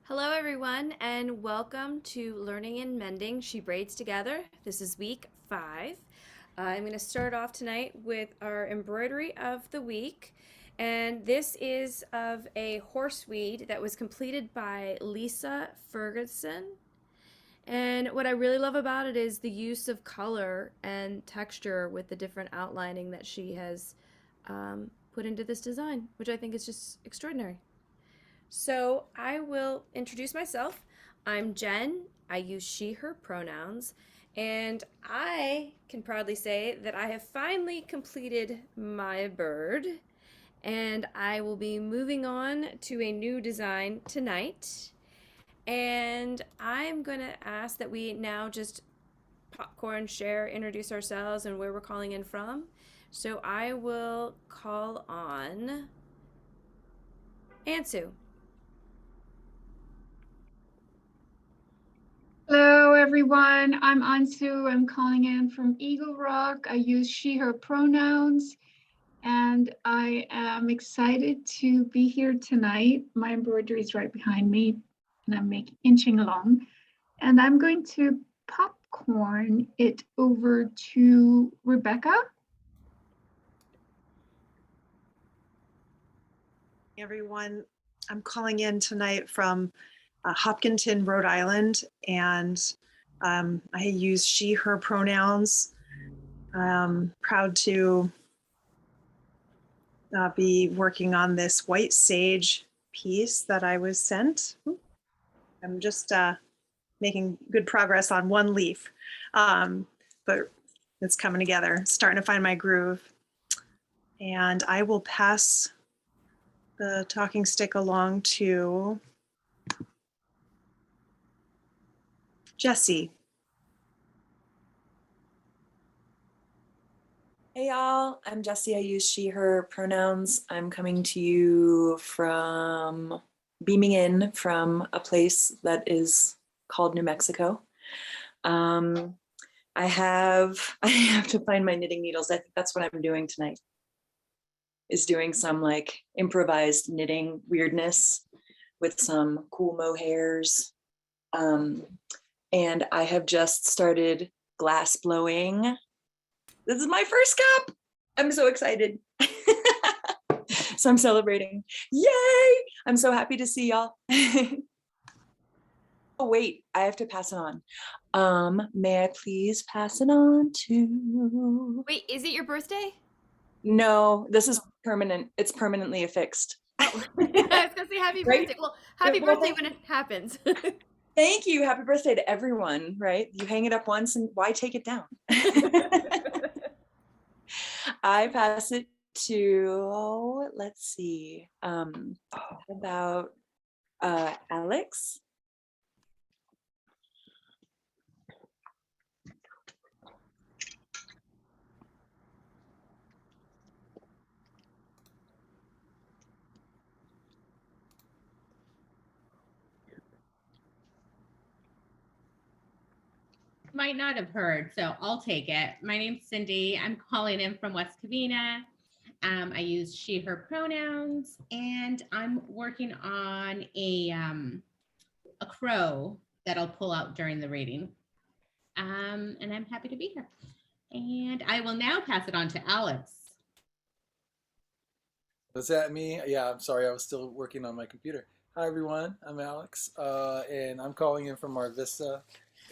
Hello, everyone, and welcome to Learning and Mending She Braids Together. This is week 5. I'm going to start off tonight with our embroidery of the week, and this is of a horseweed that was completed by Lisa Ferguson. And what I really love about it is the use of color and texture with the different outlining that she has put into this design, which I think is just extraordinary. So I will introduce myself. I'm Jen. I use she, her pronouns. And I can proudly say that I have finally completed my bird. And I will be moving on to a new design tonight. And I'm going to ask that we now just popcorn share, introduce ourselves, and where we're calling in from. So I will call on Ansu. Hello, everyone. I'm Ansu. I'm calling in from Eagle Rock. I use she, her pronouns, and I am excited to be here tonight. My embroidery is right behind me, and I'm inching along. And I'm going to popcorn it over to Rebecca. Everyone, I'm calling in tonight from Hopkinton, Rhode Island, and I use she, her pronouns. I'm proud to be working on this white sage piece that I was sent. I'm just making good progress on one leaf, but it's coming together, starting to find my groove. And I will pass the talking stick along to Jessie. Hey y'all, I'm Jessie. I use she, her pronouns. I'm coming to you from beaming in from a place that is called New Mexico. I have to find my knitting needles. I think that's what I'm doing tonight, is doing some like improvised knitting weirdness with some cool mohairs. And I have just started glass blowing. This is my first cup. I'm so excited. So I'm celebrating. Yay! I'm so happy to see y'all. Oh wait, I have to pass it on. May I please pass it on to... Wait, is it your birthday? No, this is permanent. It's permanently affixed. Oh, I was gonna say happy birthday. Well, happy birthday when it happens. Thank you. Happy birthday to everyone, right? You hang it up once and why take it down? I pass it to, let's see, about Alex. Might not have heard, so I'll take it. My name's Cindy. I'm calling in from West Covina. I use she, her pronouns, and I'm working on a crow that I'll pull out during the reading. And I'm happy to be here. And I will now pass it on to Alex. Was that me? Yeah, I'm sorry. I was still working on my computer. Hi, everyone. I'm Alex, and I'm calling in from Mar Vista.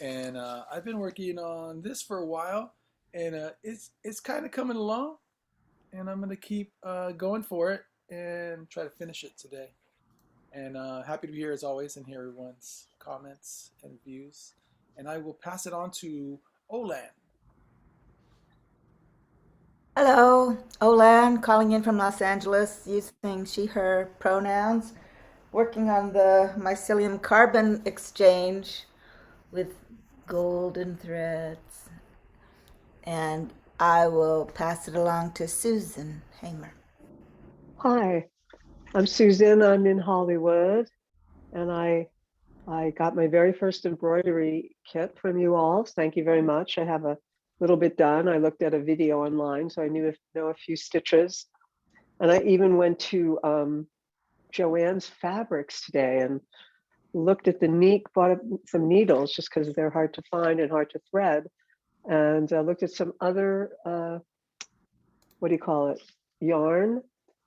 And I've been working on this for a while, and it's kind of coming along. And I'm gonna keep going for it and try to finish it today. And happy to be here as always and hear everyone's comments and views. And I will pass it on to Olan. Hello, Olan, calling in from Los Angeles using she, her pronouns, working on the mycelium carbon exchange with golden threads. And I will pass it along to Susan Hamer. Hi, I'm Susan. I'm in Hollywood, and I got my very first embroidery kit from you all. Thank you very much. I have a little bit done. I looked at a video online, so I know a few stitches. And I even went to Joann's Fabrics today and looked at bought some needles just because they're hard to find and hard to thread. And looked at some other, what do you call it, yarn.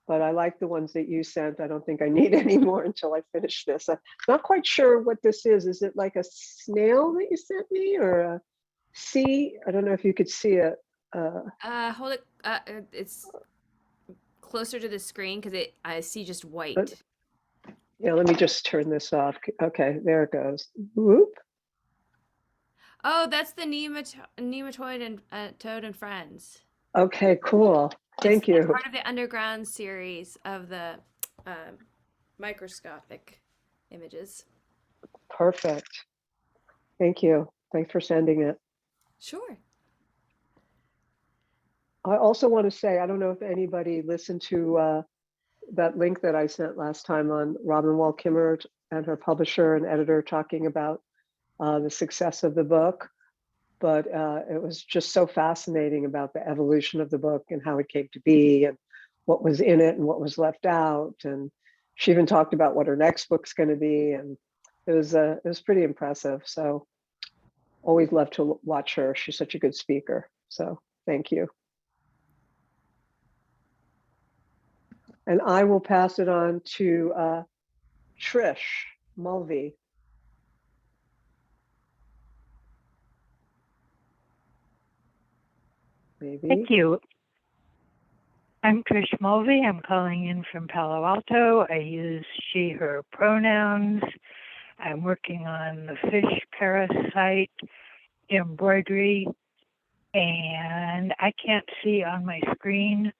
But I like the ones that you sent. I don't think I need any more until I finish this. I'm not quite sure what this is. Is it like a snail that you sent me or a sea? I don't know if you could see it. Hold it. It's closer to the screen because I see just white. But yeah, let me just turn this off. Okay, there it goes. Whoop. Oh, that's the nematoid and toad and friends. Okay, cool. Thank It's you. part of the underground series of the microscopic images. Perfect. Thank you. Thanks for sending it. Sure. I also want to say, I don't know if anybody listened to that link that I sent last time on Robin Wall Kimmerer and her publisher and editor talking about the success of the book. But it was just so fascinating about the evolution of the book and how it came to be and what was in it and what was left out. And she even talked about what her next book's going to be. And it was pretty impressive. So always love to watch her. She's such a good speaker. So thank you. And I will pass it on to Trish Mulvey. Maybe. Thank you. I'm Trish Mulvey. I'm calling in from Palo Alto. I use she, her pronouns. I'm working on the fish parasite embroidery, and I can't see on my screen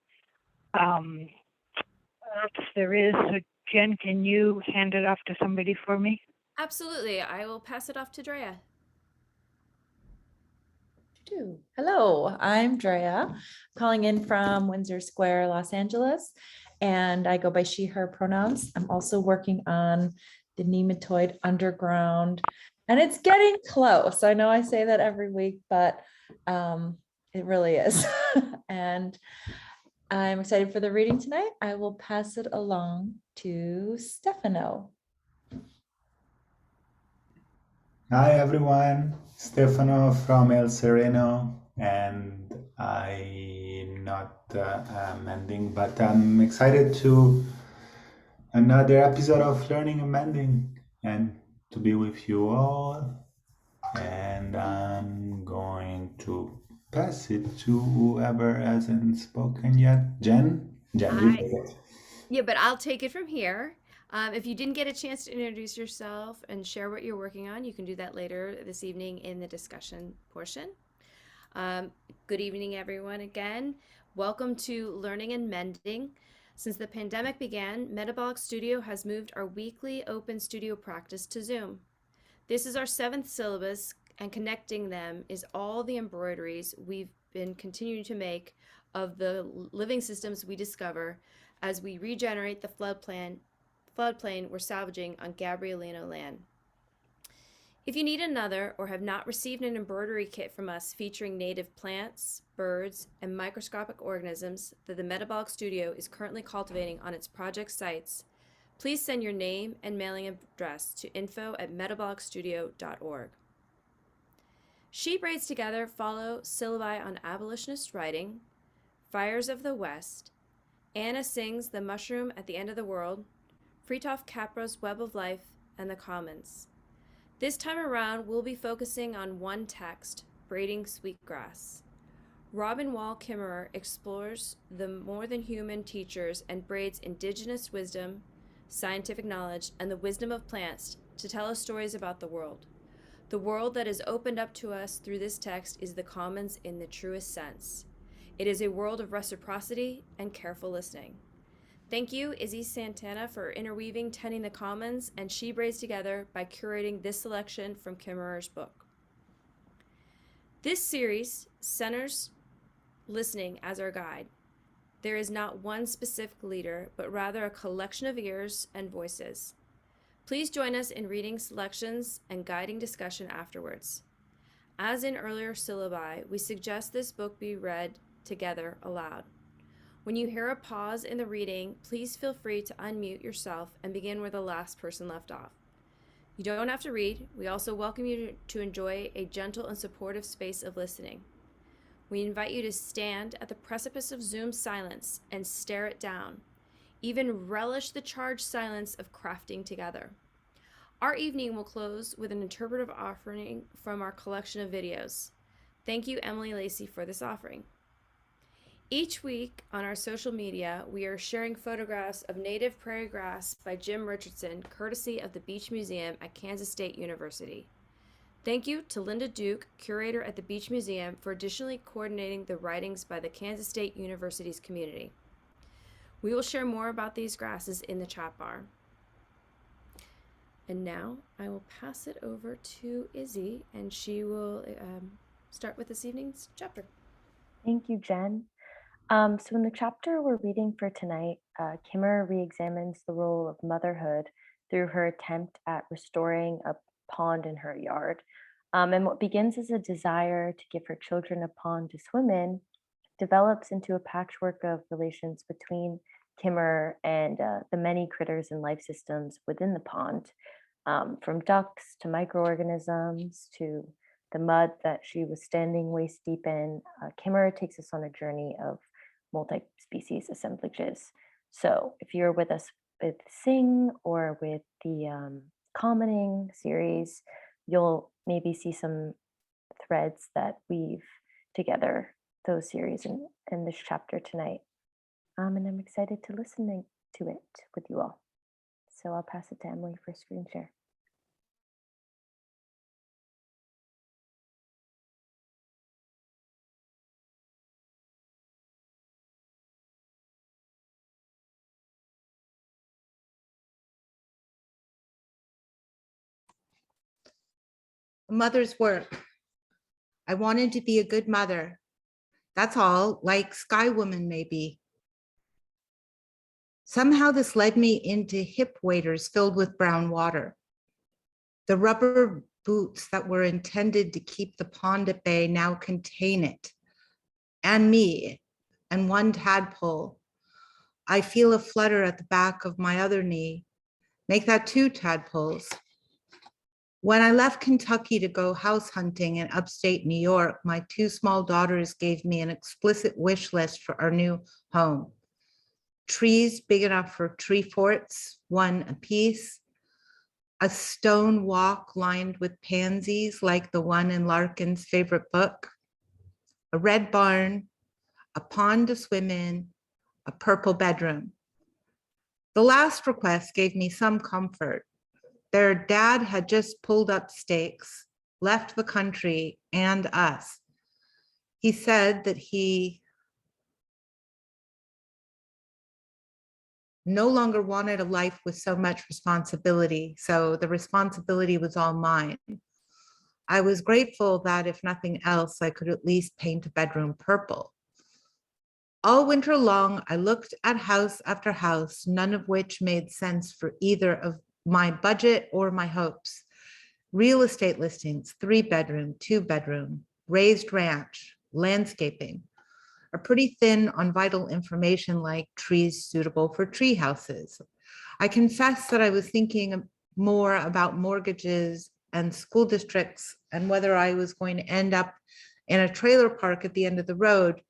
what there is. So Jen, can you hand it off to somebody for me? Absolutely. I will pass it off to Drea. Hello, I'm Drea, calling in from Windsor Square, Los Angeles, and I go by she, her pronouns. I'm also working on the nematoid underground, and it's getting close. I know I say that every week, but it really is. And I'm excited for the reading tonight. I will pass it along to Stefano. Hi everyone, Stefano from El Sereno, and I'm not mending, but I'm excited to another episode of Learning and Mending and to be with you all. And I'm going to pass it to whoever hasn't spoken yet. Jen, you take it. Yeah, but I'll take it from here. If you didn't get a chance to introduce yourself and share what you're working on, you can do that later this evening in the discussion portion. Good evening, everyone, again. Welcome to Learning and Mending. Since the pandemic began, Metabolic Studio has moved our weekly open studio practice to Zoom. This is our 7th syllabus, and connecting them is all the embroideries we've been continuing to make of the living systems we discover as we regenerate the floodplain we're salvaging on Gabrielino land. If you need another or have not received an embroidery kit from us featuring native plants, birds, and microscopic organisms that the Metabolic Studio is currently cultivating on its project sites, please send your name and mailing address to info@metabolicstudio.org. She Braids Together follow syllabi on abolitionist writing, Fires of the West, Anna Sings The Mushroom at the End of the World, Fritjof Capra's Web of Life, and The Commons. This time around, we'll be focusing on one text, Braiding Sweetgrass. Robin Wall Kimmerer explores the more than human teachers and braids indigenous wisdom, scientific knowledge, and the wisdom of plants to tell us stories about the world. The world that is opened up to us through this text is the commons in the truest sense. It is a world of reciprocity and careful listening. Thank you, Izzy Santana, for interweaving Tending the Commons and She Braids Together by curating this selection from Kimmerer's book. This series centers listening as our guide. There is not one specific leader, but rather a collection of ears and voices. Please join us in reading selections and guiding discussion afterwards. As in earlier syllabi, we suggest this book be read together aloud. When you hear a pause in the reading, please feel free to unmute yourself and begin where the last person left off. You don't have to read. We also welcome you to enjoy a gentle and supportive space of listening. We invite you to stand at the precipice of Zoom silence and stare it down. Even relish the charged silence of crafting together. Our evening will close with an interpretive offering from our collection of videos. Thank you, Emily Lacey, for this offering. Each week on our social media, we are sharing photographs of native prairie grass by Jim Richardson, courtesy of the Beach Museum at Kansas State University. Thank you to Linda Duke, curator at the Beach Museum, for additionally coordinating the writings by the Kansas State University's community. We will share more about these grasses in the chat bar. And now I will pass it over to Izzy, and she will start with this evening's chapter. Thank you, Jen. So in the chapter we're reading for tonight, Kimmerer re-examines the role of motherhood through her attempt at restoring a pond in her yard. And what begins as a desire to give her children a pond to swim in develops into a patchwork of relations between Kimmerer and the many critters and life systems within the pond, from ducks to microorganisms to the mud that she was standing waist deep in. Kimmerer takes us on a journey of multi-species assemblages. So if you're with us with Sing or with the Commoning series, you'll maybe see some threads that weave together those series in this chapter tonight. And I'm excited to listen to it with you all. So I'll pass it to Emily for screen share. A mother's work. I wanted to be a good mother. That's all, like Sky Woman maybe. Somehow this led me into hip waders filled with brown water. The rubber boots that were intended to keep the pond at bay now contain it, and me, and one tadpole. I feel a flutter at the back of my other knee. Make that 2 tadpoles. When I left Kentucky to go house hunting in upstate New York, my 2 small daughters gave me an explicit wish list for our new home. Trees big enough for tree forts, 1 apiece. A stone walk lined with pansies like the one in Larkin's favorite book. A red barn, a pond to swim in, a purple bedroom. The last request gave me some comfort. Their dad had just pulled up stakes, left the country and us. He said that he no longer wanted a life with so much responsibility, so the responsibility was all mine. I was grateful that if nothing else, I could at least paint a bedroom purple. All winter long, I looked at house after house, none of which made sense for either of my budget or my hopes. Real estate listings, 3-bedroom, 2-bedroom, raised ranch, landscaping, are pretty thin on vital information like trees suitable for tree houses. I confess that I was thinking more about mortgages and school districts and whether I was going to end up in a trailer park at the end of the road.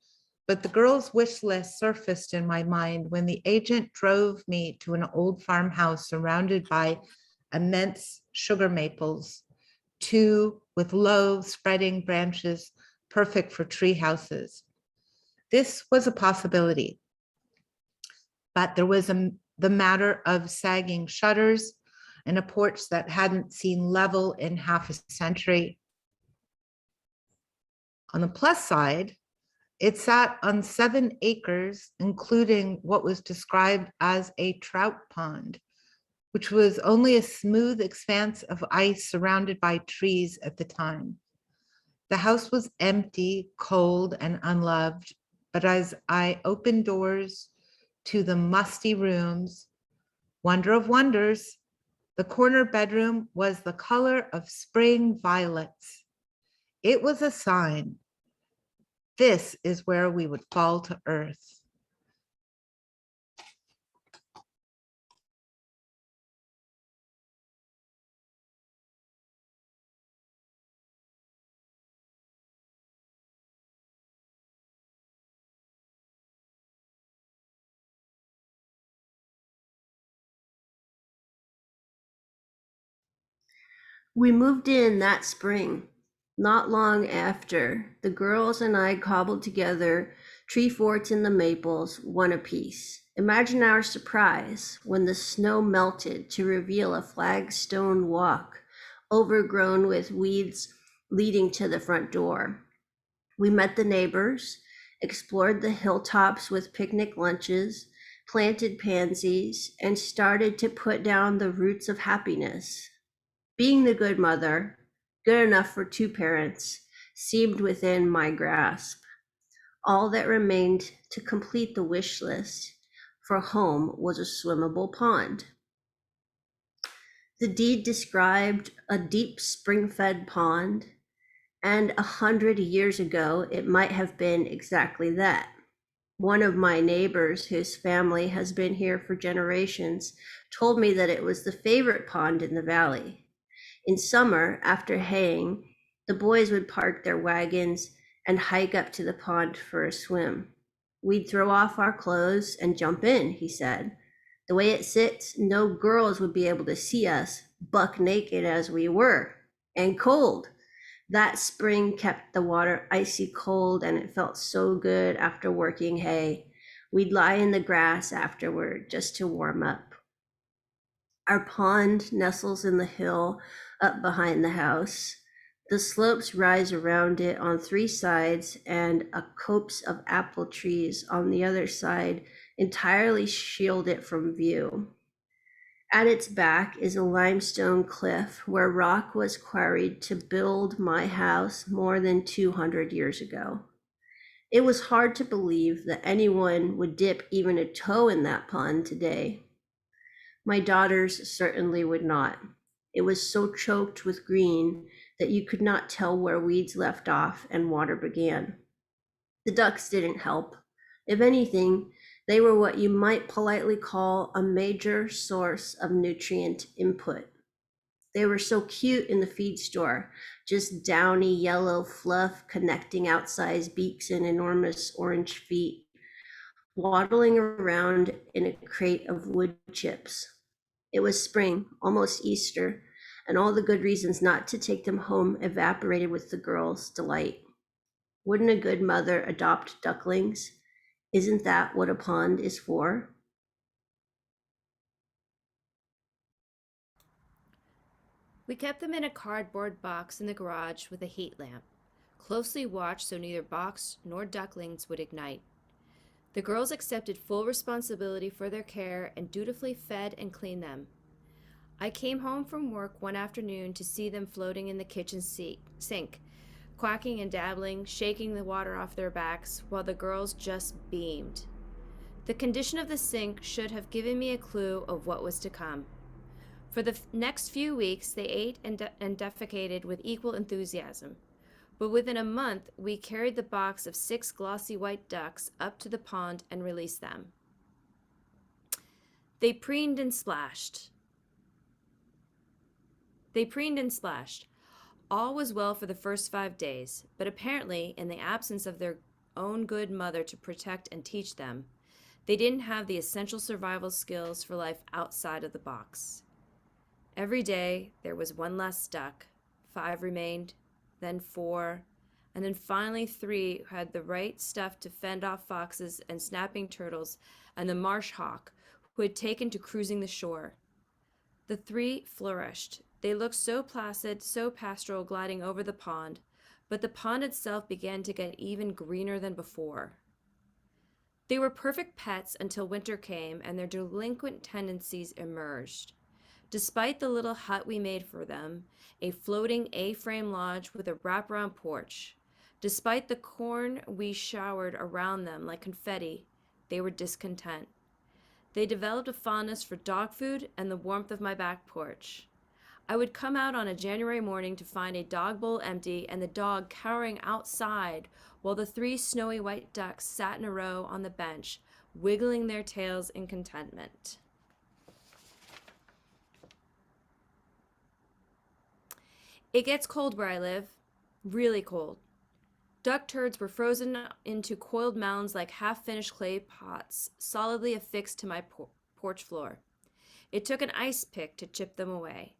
But the girls' wish list surfaced in my mind when the agent drove me to an old farmhouse surrounded by immense sugar maples, two with low spreading branches, perfect for tree houses. This was a possibility, but there was the matter of sagging shutters and a porch that hadn't seen level in half a century. On the plus side, it sat on 7 acres, including what was described as a trout pond, which was only a smooth expanse of ice surrounded by trees at the time. The house was empty, cold, and unloved, but as I opened doors to the musty rooms, wonder of wonders, the corner bedroom was the color of spring violets. It was a sign. This is where we would fall to earth. We moved in that spring. Not long after, the girls and I cobbled together tree forts in the maples, one apiece. Imagine our surprise when the snow melted to reveal a flagstone walk, overgrown with weeds leading to the front door. We met the neighbors, explored the hilltops with picnic lunches, planted pansies, and started to put down the roots of happiness. Being the good mother, good enough for 2 parents, seemed within my grasp. All that remained to complete the wish list for home was a swimmable pond. The deed described a deep spring-fed pond, and 100 years ago, it might have been exactly that. One of my neighbors, whose family has been here for generations, told me that it was the favorite pond in the valley. In summer, after haying, the boys would park their wagons and hike up to the pond for a swim. We'd throw off our clothes and jump in, he said. The way it sits, no girls would be able to see us, buck naked as we were, and cold. That spring kept the water icy cold, and it felt so good after working hay. We'd lie in the grass afterward just to warm up. Our pond nestles in the hill up behind the house. The slopes rise around it on 3 sides, and a copse of apple trees on the other side entirely shield it from view. At its back is a limestone cliff where rock was quarried to build my house more than 200 years ago. It was hard to believe that anyone would dip even a toe in that pond today. My daughters certainly would not. It was so choked with green that you could not tell where weeds left off and water began. The ducks didn't help. If anything, they were what you might politely call a major source of nutrient input. They were so cute in the feed store, just downy yellow fluff connecting outsized beaks and enormous orange feet, waddling around in a crate of wood chips. It was spring, almost Easter, and all the good reasons not to take them home evaporated with the girls' delight. Wouldn't a good mother adopt ducklings? Isn't that what a pond is for? We kept them in a cardboard box in the garage with a heat lamp, closely watched so neither box nor ducklings would ignite. The girls accepted full responsibility for their care and dutifully fed and cleaned them. I came home from work one afternoon to see them floating in the kitchen sink, quacking and dabbling, shaking the water off their backs, while the girls just beamed. The condition of the sink should have given me a clue of what was to come. For the next few weeks, they ate and defecated with equal enthusiasm. But within a month, we carried the box of 6 glossy white ducks up to the pond and released them. They preened and splashed. They preened and splashed. All was well for the first 5 days, but apparently, in the absence of their own good mother to protect and teach them, they didn't have the essential survival skills for life outside of the box. Every day, there was one less duck. 5 remained, then 4, and then finally 3 who had the right stuff to fend off foxes and snapping turtles and the marsh hawk who had taken to cruising the shore. The 3 flourished. They looked so placid, so pastoral gliding over the pond, but the pond itself began to get even greener than before. They were perfect pets until winter came and their delinquent tendencies emerged. Despite the little hut we made for them, a floating A-frame lodge with a wraparound porch, despite the corn we showered around them like confetti, they were discontent. They developed a fondness for dog food and the warmth of my back porch. I would come out on a January morning to find a dog bowl empty and the dog cowering outside while the 3 snowy white ducks sat in a row on the bench, wiggling their tails in contentment. It gets cold where I live, really cold. Duck turds were frozen into coiled mounds like half-finished clay pots, solidly affixed to my porch floor. It took an ice pick to chip them away.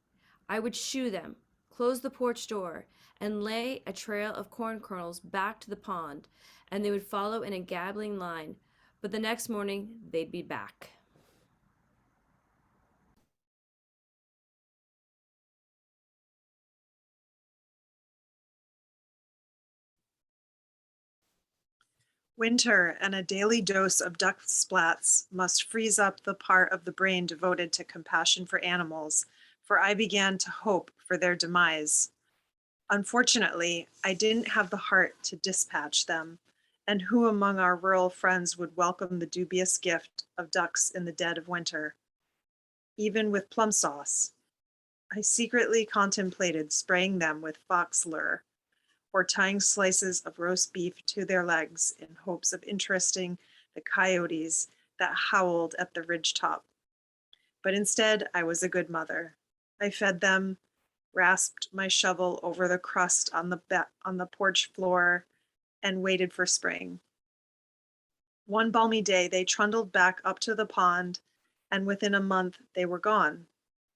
I would shoo them, close the porch door, and lay a trail of corn kernels back to the pond, and they would follow in a gabbling line, but the next morning they'd be back. Winter and a daily dose of duck splats must freeze up the part of the brain devoted to compassion for animals, for I began to hope for their demise. Unfortunately, I didn't have the heart to dispatch them, and who among our rural friends would welcome the dubious gift of ducks in the dead of winter? Even with plum sauce, I secretly contemplated spraying them with fox lure, or tying slices of roast beef to their legs in hopes of interesting the coyotes that howled at the ridge top. But instead, I was a good mother. I fed them, rasped my shovel over the crust on the porch floor, and waited for spring. One balmy day, they trundled back up to the pond, and within a month they were gone,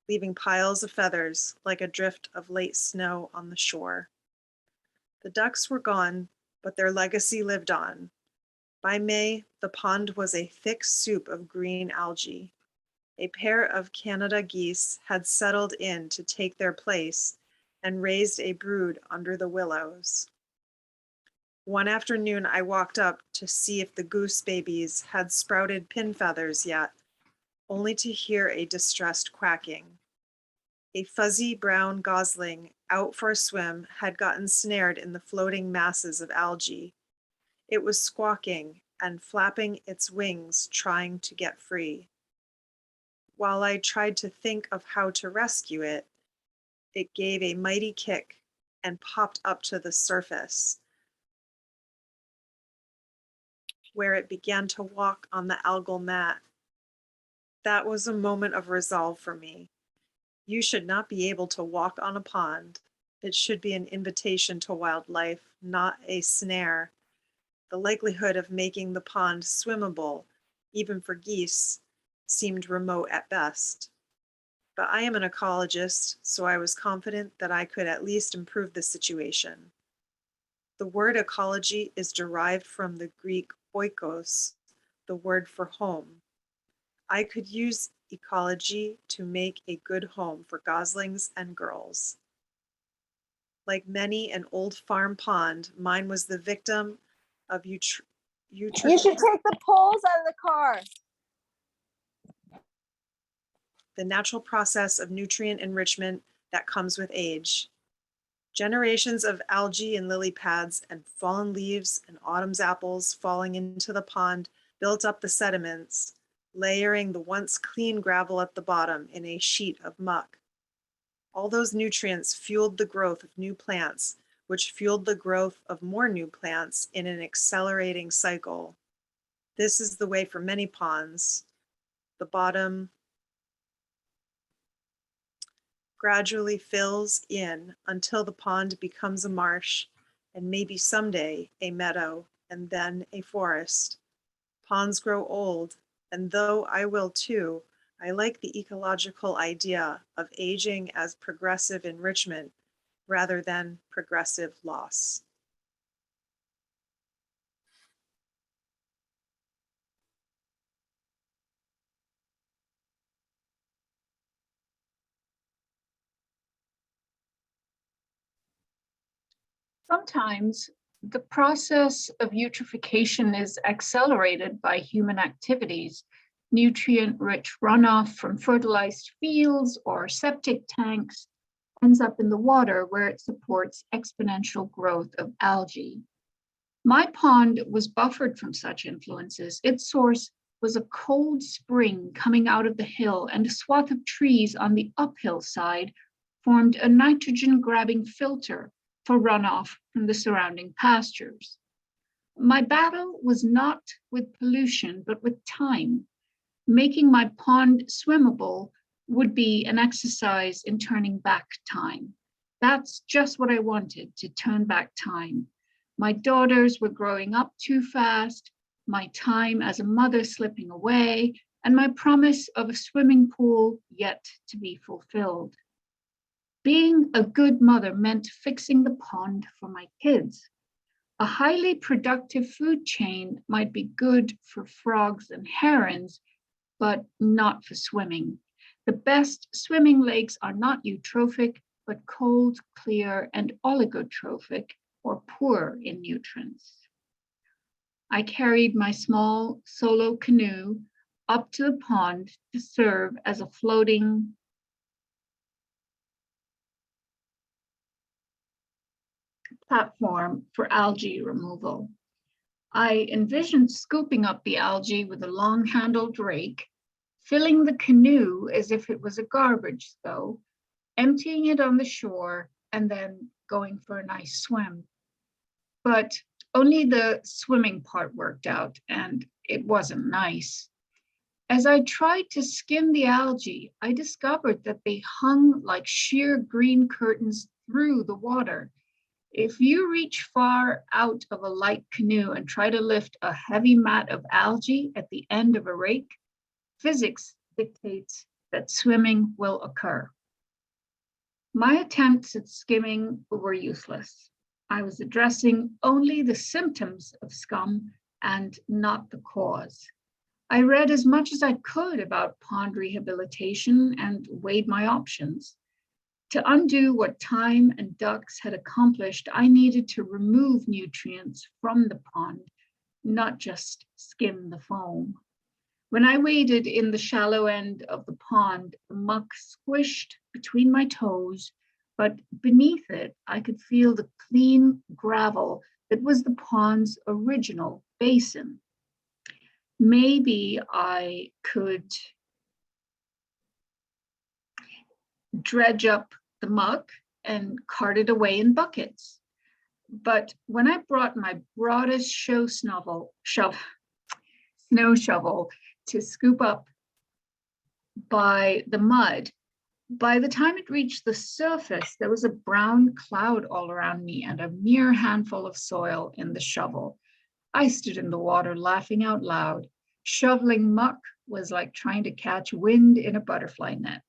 leaving piles of feathers like a drift of late snow on the shore. The ducks were gone, but their legacy lived on. By May, the pond was a thick soup of green algae. A pair of Canada geese had settled in to take their place and raised a brood under the willows. One afternoon, I walked up to see if the goose babies had sprouted pin feathers yet, only to hear a distressed quacking. A fuzzy brown gosling out for a swim had gotten snared in the floating masses of algae. It was squawking and flapping its wings, trying to get free. While I tried to think of how to rescue it, it gave a mighty kick and popped up to the surface, where it began to walk on the algal mat. That was a moment of resolve for me. You should not be able to walk on a pond. It should be an invitation to wildlife, not a snare. The likelihood of making the pond swimmable, even for geese, seemed remote at best. But I am an ecologist, so I was confident that I could at least improve the situation. The word ecology is derived from the Greek oikos, the word for home. I could use ecology to make a good home for goslings and girls. Like many an old farm pond, mine was the victim of You should take the poles out of the car. the natural process of nutrient enrichment that comes with age. Generations of algae and lily pads and fallen leaves and autumn's apples falling into the pond built up the sediments, layering the once clean gravel at the bottom in a sheet of muck. All those nutrients fueled the growth of new plants, which fueled the growth of more new plants in an accelerating cycle. This is the way for many ponds. The bottom gradually fills in until the pond becomes a marsh, and maybe someday a meadow, and then a forest. Ponds grow old, and though I will too, I like the ecological idea of aging as progressive enrichment rather than progressive loss. Sometimes the process of eutrophication is accelerated by human activities. Nutrient-rich runoff from fertilized fields or septic tanks ends up in the water where it supports exponential growth of algae. My pond was buffered from such influences. Its source was a cold spring coming out of the hill, and a swath of trees on the uphill side formed a nitrogen-grabbing filter for runoff from the surrounding pastures. My battle was not with pollution, but with time. Making my pond swimmable would be an exercise in turning back time. That's just what I wanted, to turn back time. My daughters were growing up too fast, my time as a mother slipping away, and my promise of a swimming pool yet to be fulfilled. Being a good mother meant fixing the pond for my kids. A highly productive food chain might be good for frogs and herons, but not for swimming. The best swimming lakes are not eutrophic, but cold, clear, and oligotrophic, or poor in nutrients. I carried my small solo canoe up to the pond to serve as a floating platform for algae removal. I envisioned scooping up the algae with a long-handled rake, filling the canoe as if it was a garbage though, emptying it on the shore, and then going for a nice swim. But only the swimming part worked out, and it wasn't nice. As I tried to skim the algae, I discovered that they hung like sheer green curtains through the water. If you reach far out of a light canoe and try to lift a heavy mat of algae at the end of a rake, physics dictates that swimming will occur. My attempts at skimming were useless. I was addressing only the symptoms of scum and not the cause. I read as much as I could about pond rehabilitation and weighed my options. To undo what thyme and ducks had accomplished, I needed to remove nutrients from the pond, not just skim the foam. When I waded in the shallow end of the pond, the muck squished between my toes, but beneath it, I could feel the clean gravel that was the pond's original basin. Maybe I could dredge up the muck and cart it away in buckets. But when I brought my broadest snow shovel to scoop up by the mud, by the time it reached the surface, there was a brown cloud all around me and a mere handful of soil in the shovel. I stood in the water laughing out loud. Shoveling muck was like trying to catch wind in a butterfly net.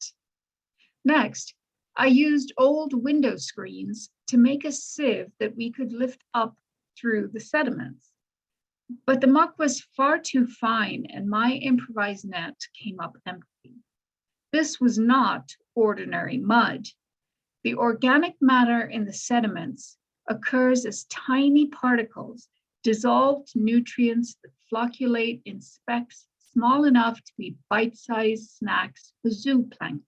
Next, I used old window screens to make a sieve that we could lift up through the sediments. But the muck was far too fine and my improvised net came up empty. This was not ordinary mud. The organic matter in the sediments occurs as tiny particles, dissolved nutrients that flocculate in specks small enough to be bite-sized snacks for zooplankton.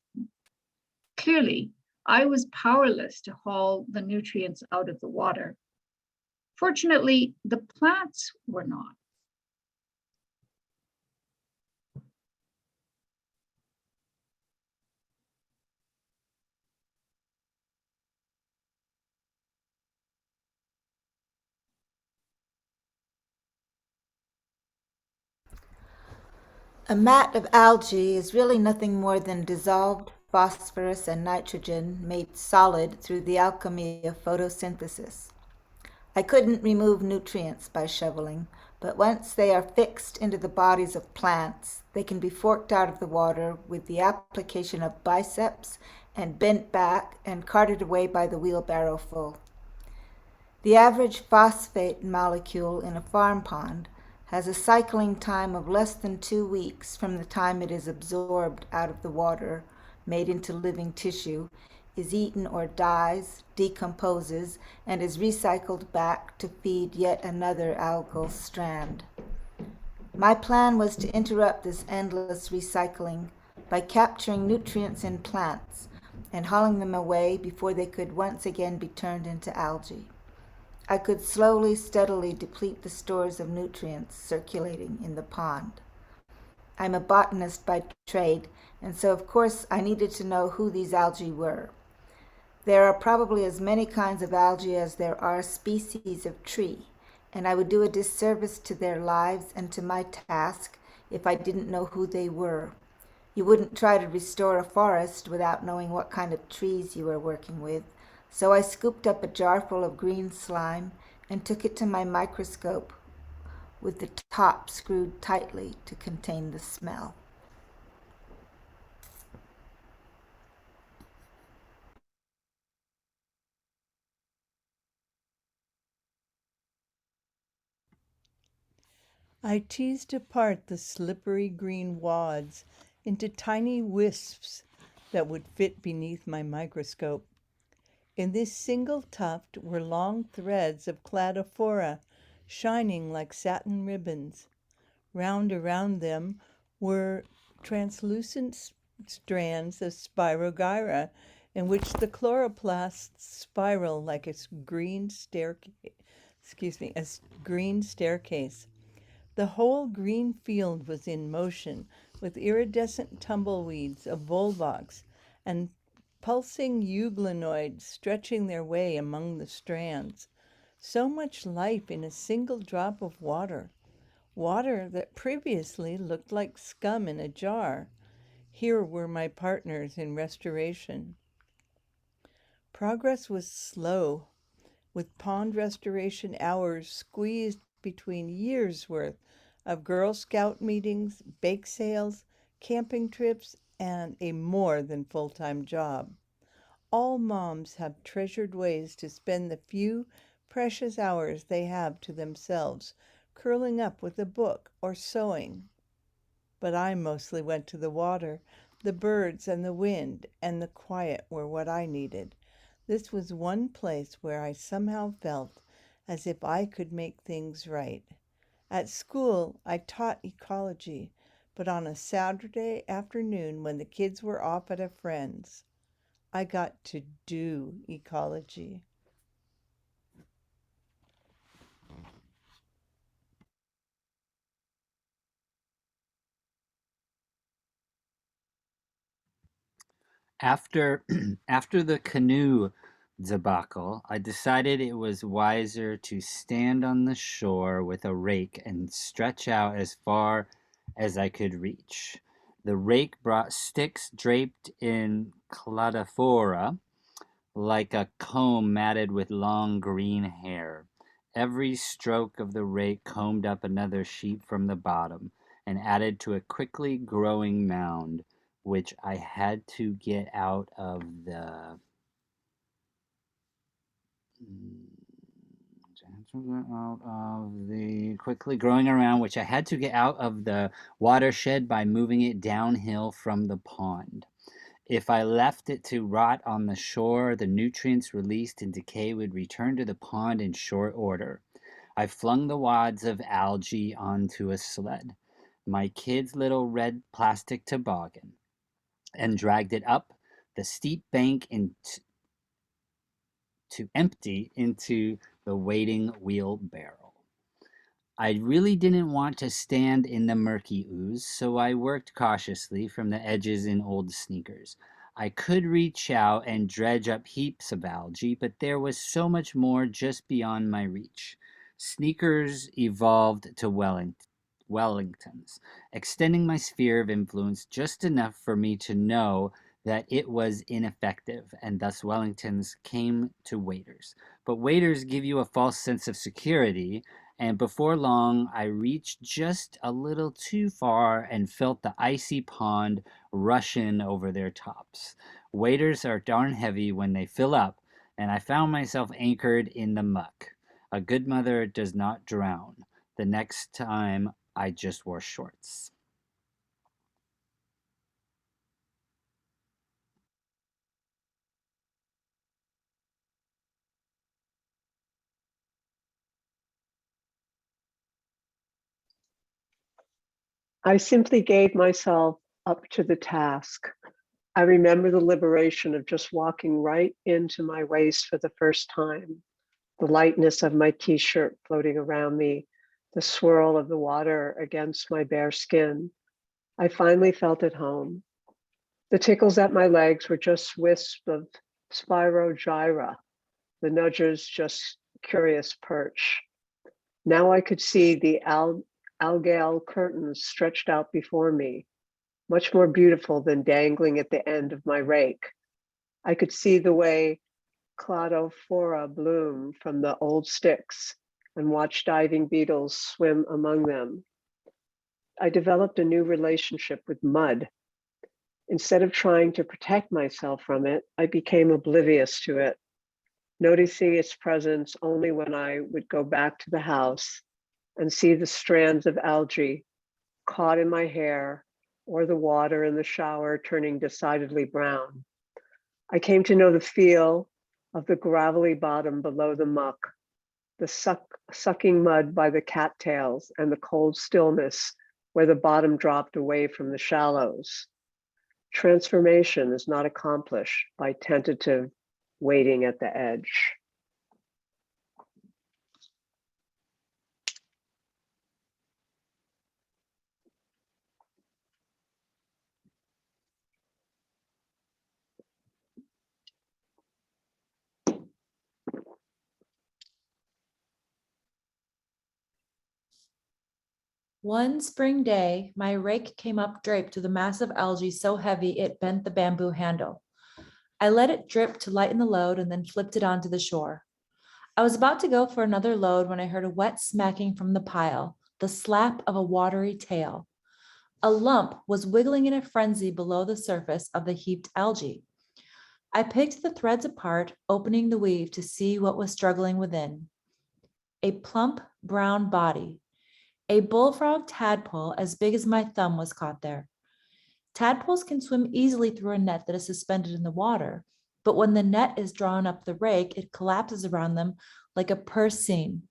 Clearly, I was powerless to haul the nutrients out of the water. Fortunately, the plants were not. A mat of algae is really nothing more than dissolved phosphorus, and nitrogen made solid through the alchemy of photosynthesis. I couldn't remove nutrients by shoveling, but once they are fixed into the bodies of plants, they can be forked out of the water with the application of biceps and bent back and carted away by the wheelbarrow full. The average phosphate molecule in a farm pond has a cycling time of less than 2 weeks from the time it is absorbed out of the water, made into living tissue, is eaten or dies, decomposes, and is recycled back to feed yet another algal strand. My plan was to interrupt this endless recycling by capturing nutrients in plants and hauling them away before they could once again be turned into algae. I could slowly, steadily deplete the stores of nutrients circulating in the pond. I'm a botanist by trade, and so of course I needed to know who these algae were. There are probably as many kinds of algae as there are species of tree, and I would do a disservice to their lives and to my task if I didn't know who they were. You wouldn't try to restore a forest without knowing what kind of trees you were working with. So I scooped up a jar full of green slime and took it to my microscope with the top screwed tightly to contain the smell. I teased apart the slippery green wads into tiny wisps that would fit beneath my microscope. In this single tuft were long threads of cladophora, shining like satin ribbons. Round around them were translucent strands of spirogyra, in which the chloroplasts spiral like a green staircase. The whole green field was in motion, with iridescent tumbleweeds of volvox and pulsing euglenoids stretching their way among the strands. So much life in a single drop of water. Water that previously looked like scum in a jar. Here were my partners in restoration. Progress was slow, with pond restoration hours squeezed between years' worth of Girl Scout meetings, bake sales, camping trips, and a more than full-time job. All moms have treasured ways to spend the few precious hours they have to themselves, curling up with a book or sewing. But I mostly went to the water. The birds and the wind and the quiet were what I needed. This was one place where I somehow felt as if I could make things right. At school, I taught ecology, but on a Saturday afternoon when the kids were off at a friend's, I got to do ecology. After after the canoe debacle, I decided it was wiser to stand on the shore with a rake and stretch out as far as I could reach. The rake brought sticks draped in cladophora like a comb matted with long green hair. Every stroke of the rake combed up another sheet from the bottom and added to a quickly growing mound, which I had to get out of the quickly growing around, which I had to get out of the watershed by moving it downhill from the pond. If I left it to rot on the shore, the nutrients released in decay would return to the pond in short order. I flung the wads of algae onto a sled, my kid's little red plastic toboggan, and dragged it up the steep bank to empty into the waiting wheelbarrow. I really didn't want to stand in the murky ooze, so I worked cautiously from the edges in old sneakers. I could reach out and dredge up heaps of algae, but there was so much more just beyond my reach. Sneakers evolved to Wellingtons, extending my sphere of influence just enough for me to know that it was ineffective, and thus Wellingtons came to waiters. But waiters give you a false sense of security, and before long I reached just a little too far and felt the icy pond rush in over their tops. Waiters are darn heavy when they fill up, and I found myself anchored in the muck. A good mother does not drown. The next time I just wore shorts. I simply gave myself up to the task. I remember the liberation of just walking right into my waist for the first time, the lightness of my t-shirt floating around me, the swirl of the water against my bare skin. I finally felt at home. The tickles at my legs were just wisps of spirogyra, the nudger's just curious perch. Now I could see the algal curtains stretched out before me, much more beautiful than dangling at the end of my rake. I could see the way cladophora bloom from the old sticks and watch diving beetles swim among them. I developed a new relationship with mud. Instead of trying to protect myself from it, I became oblivious to it, noticing its presence only when I would go back to the house and see the strands of algae caught in my hair or the water in the shower turning decidedly brown. I came to know the feel of the gravelly bottom below the muck, the sucking mud by the cattails, and the cold stillness where the bottom dropped away from the shallows. Transformation is not accomplished by tentative waiting at the edge. One spring day, my rake came up draped with a mass of algae so heavy it bent the bamboo handle. I let it drip to lighten the load and then flipped it onto the shore. I was about to go for another load when I heard a wet smacking from the pile, the slap of a watery tail. A lump was wiggling in a frenzy below the surface of the heaped algae. I picked the threads apart, opening the weave to see what was struggling within. A plump brown body. A bullfrog tadpole as big as my thumb was caught there. Tadpoles can swim easily through a net that is suspended in the water, but when the net is drawn up the rake, it collapses around them like a purse seam.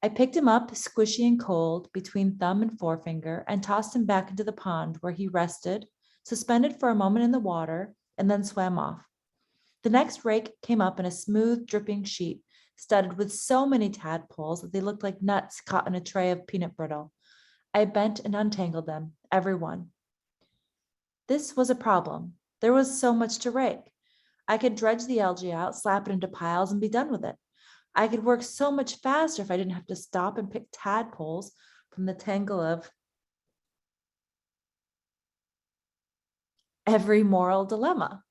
I picked him up, squishy and cold, between thumb and forefinger, and tossed him back into the pond where he rested, suspended for a moment in the water, and then swam off. The next rake came up in a smooth, dripping sheet, studded with so many tadpoles that they looked like nuts caught in a tray of peanut brittle. I bent and untangled them, every one. This was a problem. There was so much to rake. I could dredge the algae out, slap it into piles, and be done with it. I could work so much faster if I didn't have to stop and pick tadpoles from the tangle of every moral dilemma.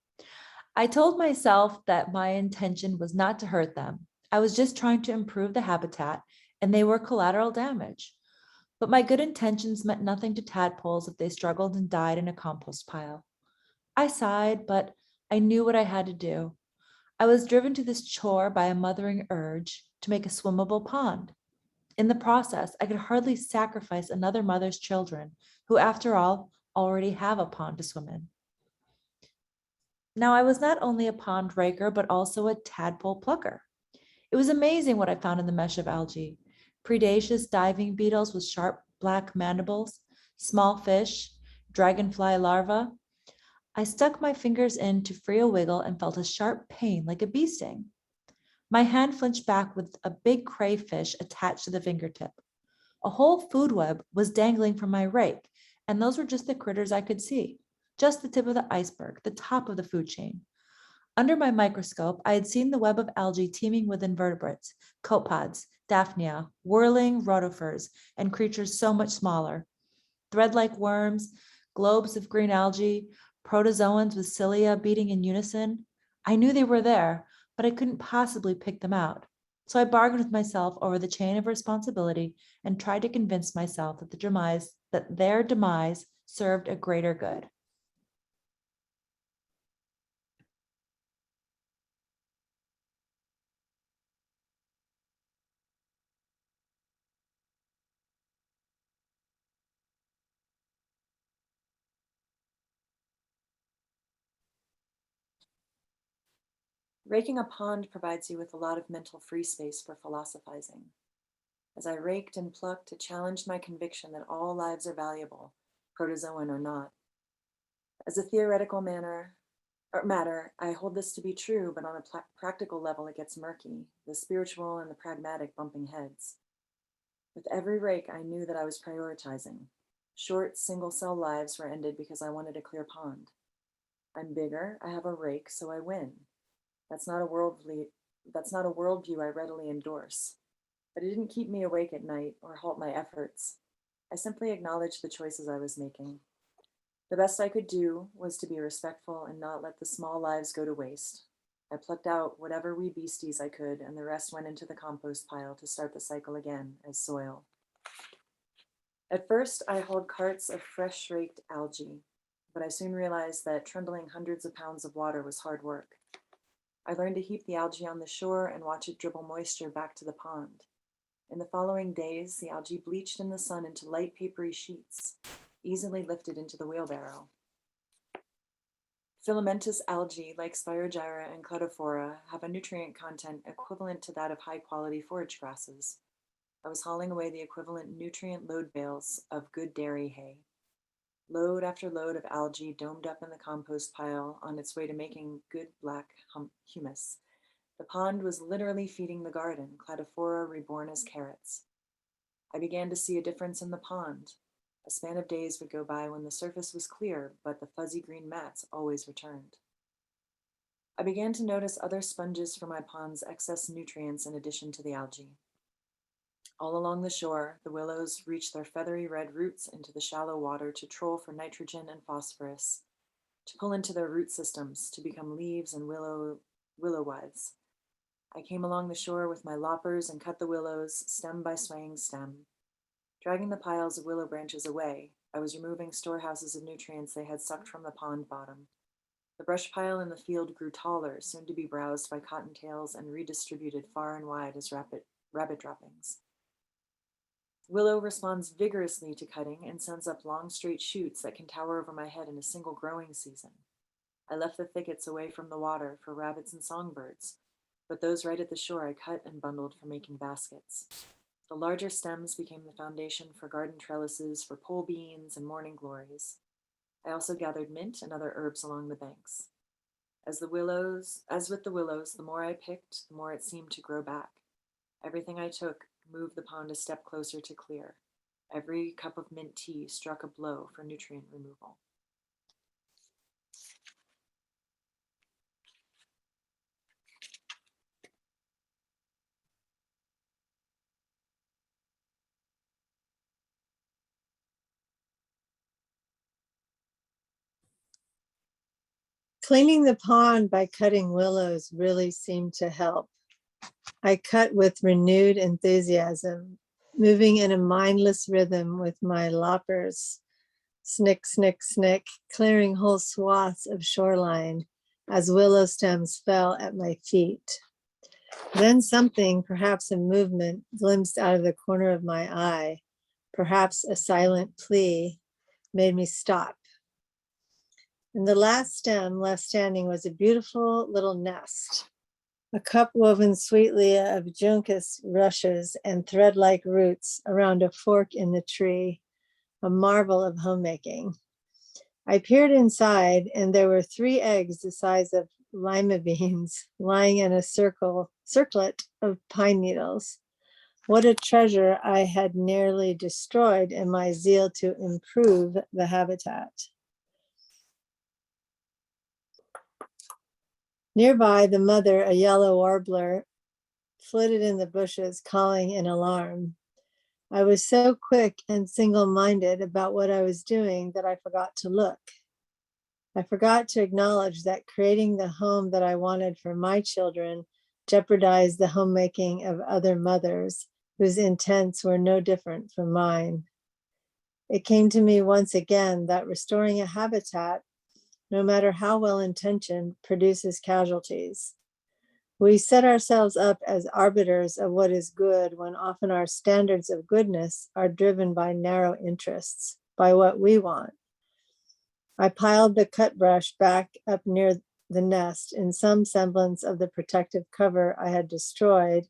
I told myself that my intention was not to hurt them. I was just trying to improve the habitat, and they were collateral damage. But my good intentions meant nothing to tadpoles if they struggled and died in a compost pile. I sighed, but I knew what I had to do. I was driven to this chore by a mothering urge to make a swimmable pond. In the process, I could hardly sacrifice another mother's children, who, after all, already have a pond to swim in. Now, I was not only a pond raker, but also a tadpole plucker. It was amazing what I found in the mesh of algae. Predaceous diving beetles with sharp black mandibles, small fish, dragonfly larvae. I stuck my fingers in to free a wiggle and felt a sharp pain like a bee sting. My hand flinched back with a big crayfish attached to the fingertip. A whole food web was dangling from my rake, and those were just the critters I could see, just the tip of the iceberg, the top of the food chain. Under my microscope, I had seen the web of algae teeming with invertebrates, copepods, daphnia, whirling rotifers, and creatures so much smaller. Thread-like worms, globes of green algae, protozoans with cilia beating in unison. I knew they were there, but I couldn't possibly pick them out. So I bargained with myself over the chain of responsibility and tried to convince myself that their demise served a greater good. Raking a pond provides you with a lot of mental free space for philosophizing. As I raked and plucked, it challenged my conviction that all lives are valuable, protozoan or not. As a theoretical matter, I hold this to be true, but on a practical level, it gets murky, the spiritual and the pragmatic bumping heads. With every rake, I knew that I was prioritizing. Short, single-cell lives were ended because I wanted a clear pond. I'm bigger, I have a rake, so I win. That's not a worldview I readily endorse. But it didn't keep me awake at night or halt my efforts. I simply acknowledged the choices I was making. The best I could do was to be respectful and not let the small lives go to waste. I plucked out whatever wee beasties I could, and the rest went into the compost pile to start the cycle again as soil. At first, I hauled carts of fresh raked algae, but I soon realized that trundling hundreds of pounds of water was hard work. I learned to heap the algae on the shore and watch it dribble moisture back to the pond. In the following days, the algae bleached in the sun into light papery sheets, easily lifted into the wheelbarrow. Filamentous algae like Spirogyra and Cladophora have a nutrient content equivalent to that of high-quality forage grasses. I was hauling away the equivalent nutrient load bales of good dairy hay. Load after load of algae domed up in the compost pile on its way to making good black humus. The pond was literally feeding the garden, Cladophora reborn as carrots. I began to see a difference in the pond. A span of days would go by when the surface was clear, but the fuzzy green mats always returned. I began to notice other sponges for my pond's excess nutrients in addition to the algae. All along the shore, the willows reached their feathery red roots into the shallow water to troll for nitrogen and phosphorus, to pull into their root systems to become leaves and willow withes. I came along the shore with my loppers and cut the willows, stem by swaying stem. Dragging the piles of willow branches away, I was removing storehouses of nutrients they had sucked from the pond bottom. The brush pile in the field grew taller, soon to be browsed by cottontails and redistributed far and wide as rabbit droppings. Willow responds vigorously to cutting and sends up long straight shoots that can tower over my head in a single growing season. I left the thickets away from the water for rabbits and songbirds, but those right at the shore I cut and bundled for making baskets. The larger stems became the foundation for garden trellises for pole beans and morning glories. I also gathered mint and other herbs along the banks. As with the willows, the more I picked, the more it seemed to grow back. Everything I took moved the pond a step closer to clear. Every cup of mint tea struck a blow for nutrient removal. Cleaning the pond by cutting willows really seemed to help. I cut with renewed enthusiasm, moving in a mindless rhythm with my loppers, snick, snick, snick, clearing whole swaths of shoreline as willow stems fell at my feet. Then something, perhaps a movement, glimpsed out of the corner of my eye, perhaps a silent plea, made me stop. And the last stem left standing was a beautiful little nest, a cup woven sweetly of juncus rushes and thread-like roots around a fork in the tree, a marvel of homemaking. I peered inside, and there were 3 eggs the size of lima beans lying in a circlet of pine needles. What a treasure I had nearly destroyed in my zeal to improve the habitat. Nearby, the mother, a yellow warbler, flitted in the bushes, calling in alarm. I was so quick and single-minded about what I was doing that I forgot to look. I forgot to acknowledge that creating the home that I wanted for my children jeopardized the homemaking of other mothers whose intents were no different from mine. It came to me once again that restoring a habitat, no matter how well intentioned, produces casualties. We set ourselves up as arbiters of what is good when often our standards of goodness are driven by narrow interests, by what we want. I piled the cut brush back up near the nest in some semblance of the protective cover I had destroyed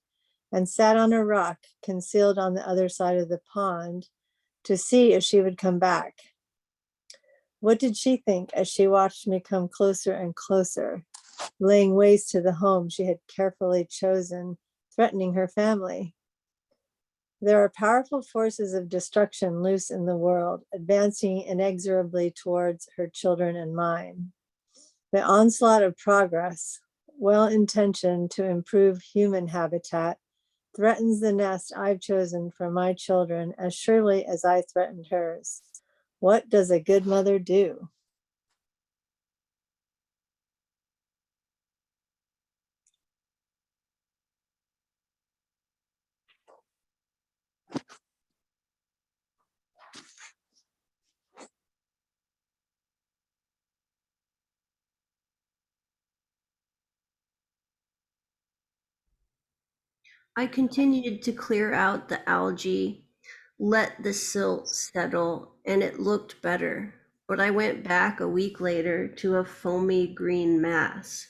and sat on a rock concealed on the other side of the pond to see if she would come back. What did she think as she watched me come closer and closer, laying waste to the home she had carefully chosen, threatening her family? There are powerful forces of destruction loose in the world, advancing inexorably towards her children and mine. The onslaught of progress, well intentioned to improve human habitat, threatens the nest I've chosen for my children as surely as I threatened hers. What does a good mother do? I continued to clear out the algae, let the silt settle, and it looked better. But I went back a week later to a foamy green mass.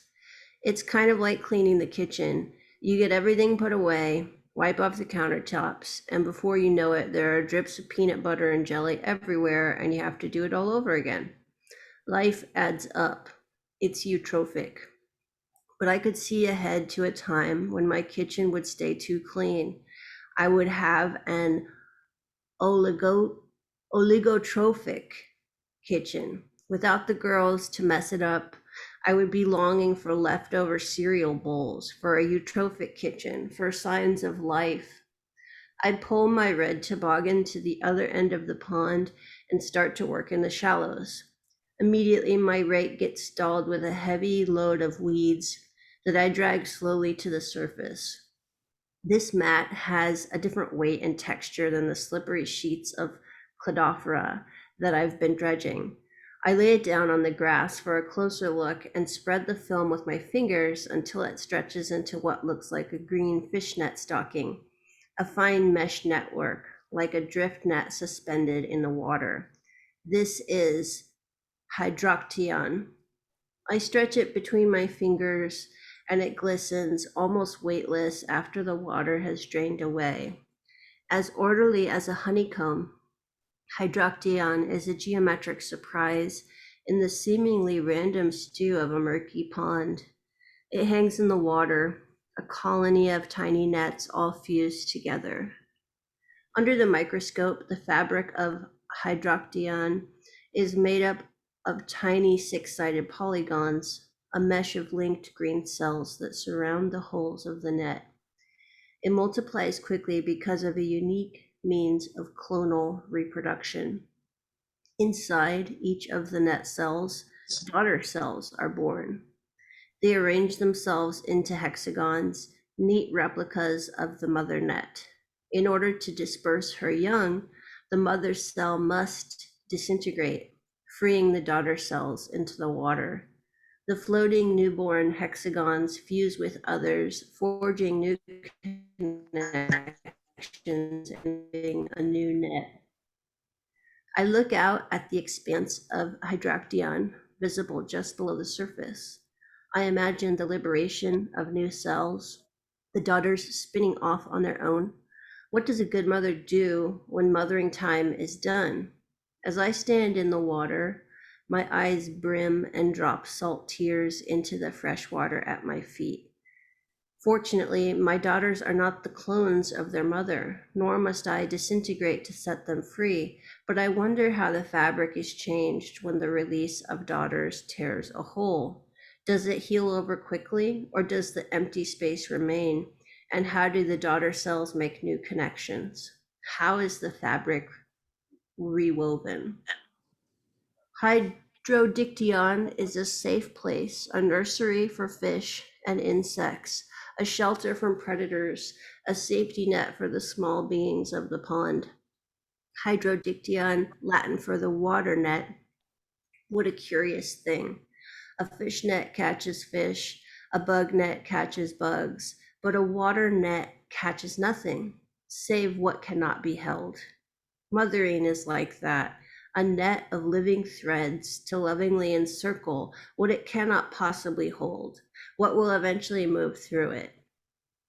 It's kind of like cleaning the kitchen. You get everything put away, wipe off the countertops, and before you know it, there are drips of peanut butter and jelly everywhere, and you have to do it all over again. Life adds up. It's eutrophic. But I could see ahead to a time when my kitchen would stay too clean. I would have an oligotrophic kitchen. Without the girls to mess it up, I would be longing for leftover cereal bowls, for a eutrophic kitchen, for signs of life. I'd pull my red toboggan to the other end of the pond and start to work in the shallows. Immediately, my rake gets stalled with a heavy load of weeds that I drag slowly to the surface. This mat has a different weight and texture than the slippery sheets of cladophora that I've been dredging. I lay it down on the grass for a closer look and spread the film with my fingers until it stretches into what looks like a green fishnet stocking, a fine mesh network, like a drift net suspended in the water. This is hydroctian. I stretch it between my fingers and it glistens, almost weightless after the water has drained away. As orderly as a honeycomb, hydroctian is a geometric surprise in the seemingly random stew of a murky pond. It hangs in the water, a colony of tiny nets all fused together. Under the microscope, the fabric of hydroctian is made up of tiny six-sided polygons, a mesh of linked green cells that surround the holes of the net. It multiplies quickly because of a unique means of clonal reproduction. Inside each of the net cells, daughter cells are born. They arrange themselves into hexagons, neat replicas of the mother net. In order to disperse her young, the mother cell must disintegrate, freeing the daughter cells into the water. The floating newborn hexagons fuse with others, forging new connections and being a new net. I look out at the expanse of hydroctian, visible just below the surface. I imagine the liberation of new cells, the daughters spinning off on their own. What does a good mother do when mothering time is done? As I stand in the water, my eyes brim and drop salt tears into the fresh water at my feet. Fortunately, my daughters are not the clones of their mother, nor must I disintegrate to set them free, but I wonder how the fabric is changed when the release of daughters tears a hole. Does it heal over quickly, or does the empty space remain? And how do the daughter cells make new connections? How is the fabric rewoven? Hydrodiction is a safe place, a nursery for fish and insects, a shelter from predators, a safety net for the small beings of the pond. Hydrodiction, Latin for the water net. What a curious thing. A fish net catches fish, a bug net catches bugs, but a water net catches nothing, save what cannot be held. Mothering is like that, a net of living threads to lovingly encircle what it cannot possibly hold, what will eventually move through it.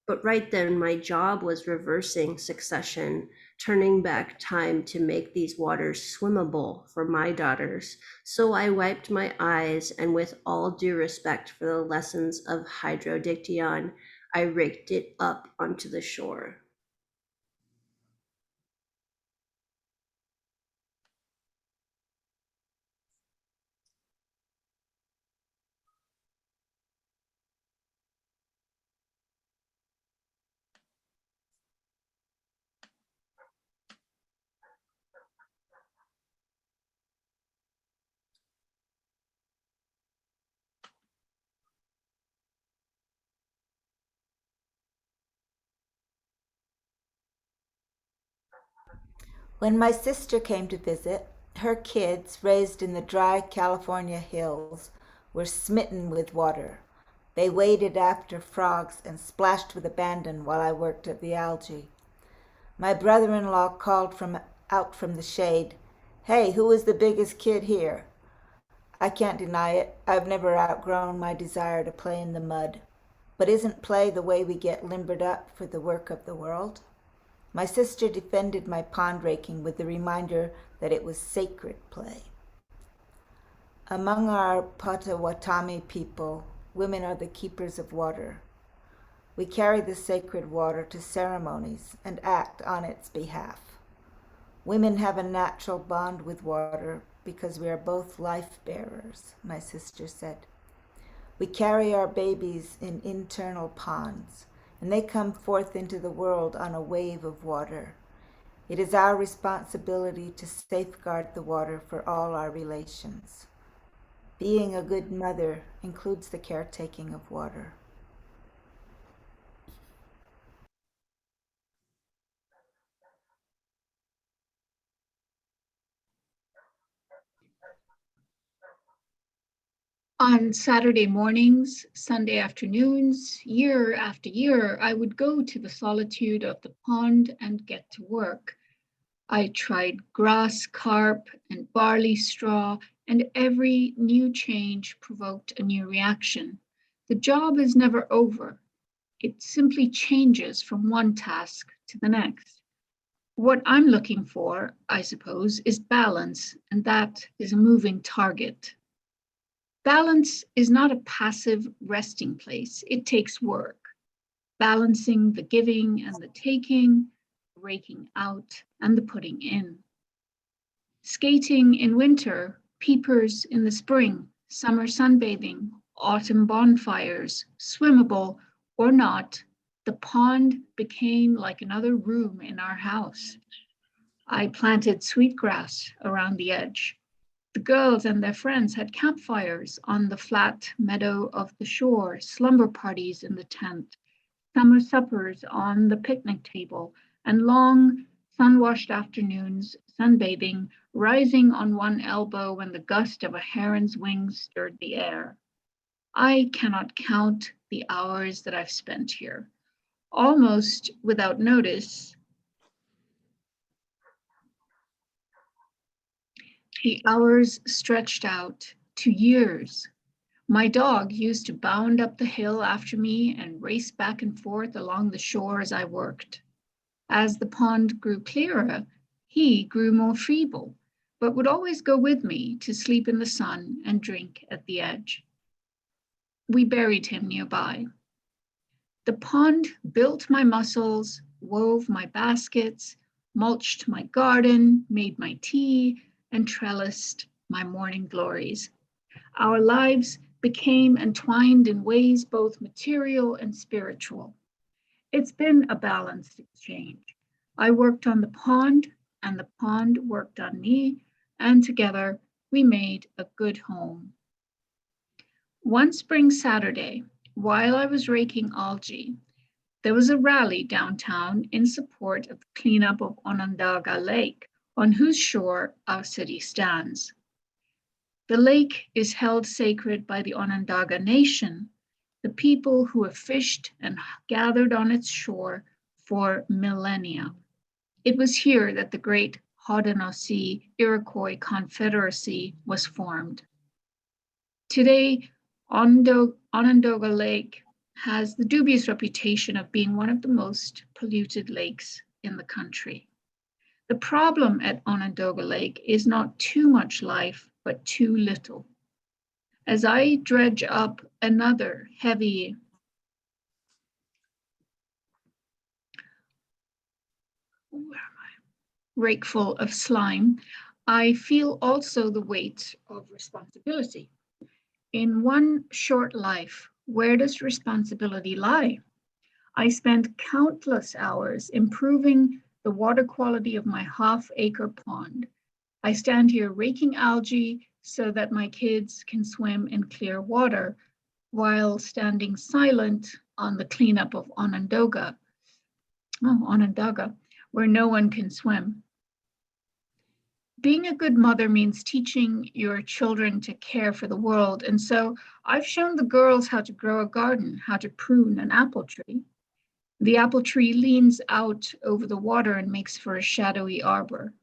But right then, my job was reversing succession, turning back time to make these waters swimmable for my daughters. So I wiped my eyes, and with all due respect for the lessons of hydrodiction, I raked it up onto the shore. When my sister came to visit, her kids, raised in the dry California hills, were smitten with water. They waded after frogs and splashed with abandon while I worked at the algae. My brother-in-law called out from the shade, "Hey, who is the biggest kid here?" I can't deny it. I've never outgrown my desire to play in the mud. But isn't play the way we get limbered up for the work of the world? My sister defended my pond raking with the reminder that it was sacred play. Among our Potawatomi people, women are the keepers of water. We carry the sacred water to ceremonies and act on its behalf. Women have a natural bond with water because we are both life bearers, my sister said. We carry our babies in internal ponds, and they come forth into the world on a wave of water. It is our responsibility to safeguard the water for all our relations. Being a good mother includes the caretaking of water. On Saturday mornings, Sunday afternoons, year after year, I would go to the solitude of the pond and get to work. I tried grass carp and barley straw, and every new change provoked a new reaction. The job is never over. It simply changes from one task to the next. What I'm looking for, I suppose, is balance, and that is a moving target. Balance is not a passive resting place. It takes work, balancing the giving and the taking, raking out and the putting in. Skating in winter, peepers in the spring, summer sunbathing, autumn bonfires, swimmable or not, the pond became like another room in our house. I planted sweetgrass around the edge. The girls and their friends had campfires on the flat meadow of the shore, slumber parties in the tent, summer suppers on the picnic table, and long sun-washed afternoons sunbathing, rising on one elbow when the gust of a heron's wings stirred the air. I cannot count the hours that I've spent here. Almost without notice, the hours stretched out to years. My dog used to bound up the hill after me and race back and forth along the shore as I worked. As the pond grew clearer, he grew more feeble, but would always go with me to sleep in the sun and drink at the edge. We buried him nearby. The pond built my muscles, wove my baskets, mulched my garden, made my tea, and trellised my morning glories. Our lives became entwined in ways both material and spiritual. It's been a balanced exchange. I worked on the pond, and the pond worked on me, and together we made a good home. One spring Saturday, while I was raking algae, there was a rally downtown in support of the cleanup of Onondaga Lake, on whose shore our city stands. The lake is held sacred by the Onondaga Nation, the people who have fished and gathered on its shore for millennia. It was here that the great Haudenosaunee Iroquois Confederacy was formed. Today, Onondaga Lake has the dubious reputation of being one of the most polluted lakes in the country. The problem at Onondaga Lake is not too much life, but too little. As I dredge up another heavy rakeful of slime, I feel also the weight of responsibility. In one short life, where does responsibility lie? I spent countless hours improving the water quality of my half-acre pond. I stand here raking algae so that my kids can swim in clear water while standing silent on the cleanup of Onondaga, where no one can swim. Being a good mother means teaching your children to care for the world. And so I've shown the girls how to grow a garden, how to prune an apple tree. The apple tree leans out over the water and makes for a shadowy arbor.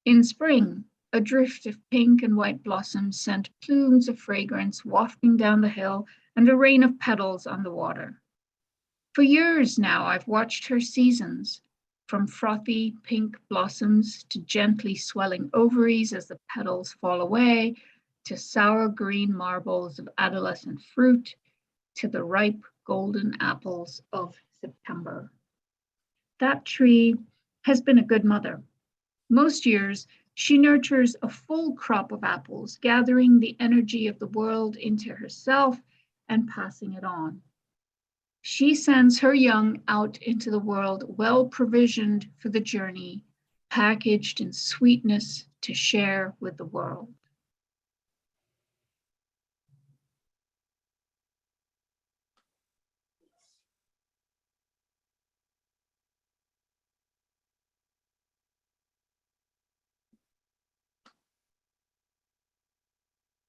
In spring, a drift of pink and white blossoms sent plumes of fragrance wafting down the hill and a rain of petals on the water. For years now, I've watched her seasons, from frothy pink blossoms to gently swelling ovaries as the petals fall away, to sour green marbles of adolescent fruit, to the ripe golden apples of September. That tree has been a good mother. Most years, she nurtures a full crop of apples, gathering the energy of the world into herself and passing it on. She sends her young out into the world well provisioned for the journey, packaged in sweetness to share with the world.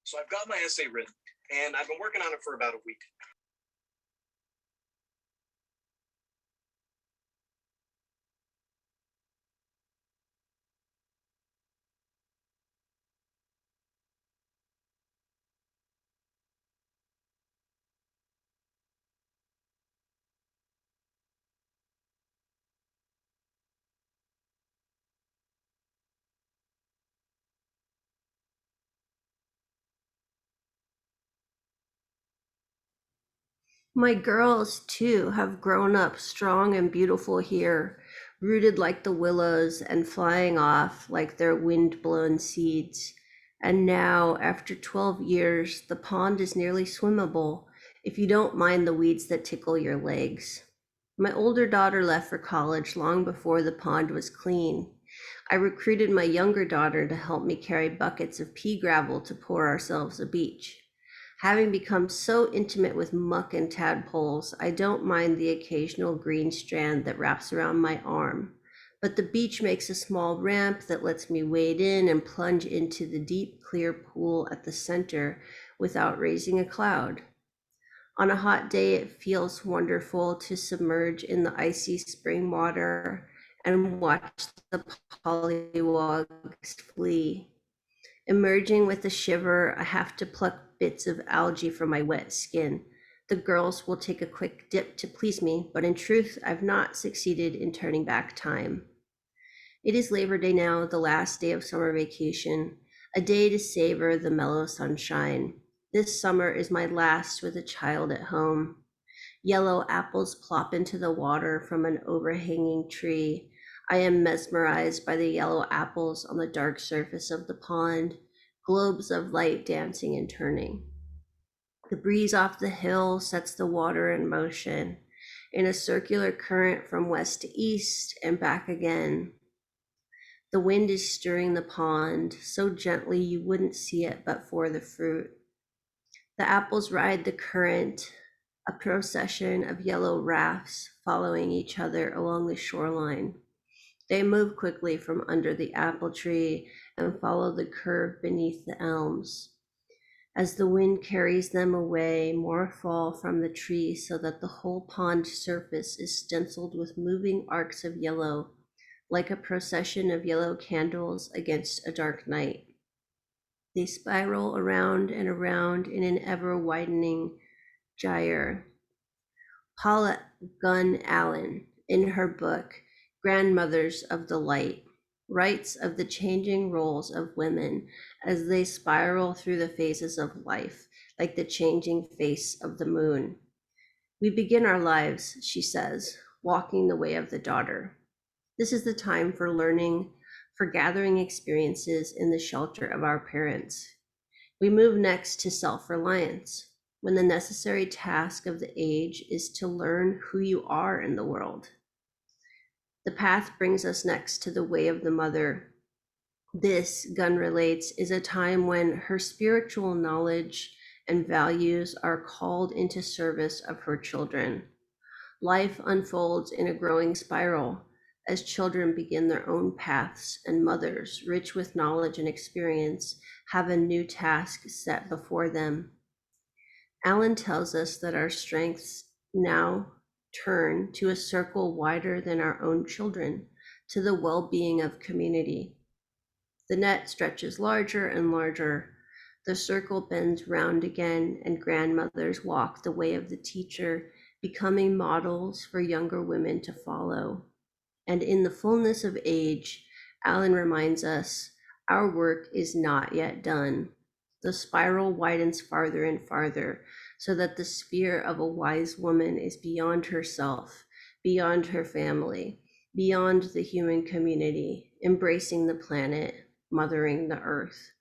So I've got my essay written, and I've been working on it for about a week. My girls, too, have grown up strong and beautiful here, rooted like the willows and flying off like their wind-blown seeds. And now, after 12 years, the pond is nearly swimmable if you don't mind the weeds that tickle your legs. My older daughter left for college long before the pond was clean. I recruited my younger daughter to help me carry buckets of pea gravel to pour ourselves a beach. Having become so intimate with muck and tadpoles, I don't mind the occasional green strand that wraps around my arm. But the beach makes a small ramp that lets me wade in and plunge into the deep, clear pool at the center without raising a cloud. On a hot day, it feels wonderful to submerge in the icy spring water and watch the pollywogs flee. Emerging with a shiver, I have to pluck bits of algae from my wet skin. The girls will take a quick dip to please me, but in truth, I've not succeeded in turning back time. It is Labor Day now, the last day of summer vacation, a day to savor the mellow sunshine. This summer is my last with a child at home. Yellow apples plop into the water from an overhanging tree. I am mesmerized by the yellow apples on the dark surface of the pond, globes of light dancing and turning. The breeze off the hill sets the water in motion, in a circular current from west to east and back again. The wind is stirring the pond so gently you wouldn't see it but for the fruit. The apples ride the current, a procession of yellow rafts following each other along the shoreline. They move quickly from under the apple tree and follow the curve beneath the elms. As the wind carries them away, more fall from the tree so that the whole pond surface is stenciled with moving arcs of yellow, like a procession of yellow candles against a dark night. They spiral around and around in an ever-widening gyre. Paula Gunn Allen, in her book, Grandmothers of the Light, writes of the changing roles of women as they spiral through the phases of life, like the changing face of the moon. We begin our lives, she says, walking the way of the daughter. This is the time for learning, for gathering experiences in the shelter of our parents. We move next to self-reliance, when the necessary task of the age is to learn who you are in the world. The path brings us next to the way of the mother. This, Gunn relates, is a time when her spiritual knowledge and values are called into service of her children. Life unfolds in a growing spiral as children begin their own paths, and mothers, rich with knowledge and experience, have a new task set before them. Allen tells us that our strengths now turn to a circle wider than our own children, to the well-being of community. The net stretches larger and larger. The circle bends round again, and grandmothers walk the way of the teacher, becoming models for younger women to follow. And in the fullness of age, Allen reminds us, our work is not yet done. The spiral widens farther and farther, so that the sphere of a wise woman is beyond herself, beyond her family, beyond the human community, embracing the planet, mothering the earth.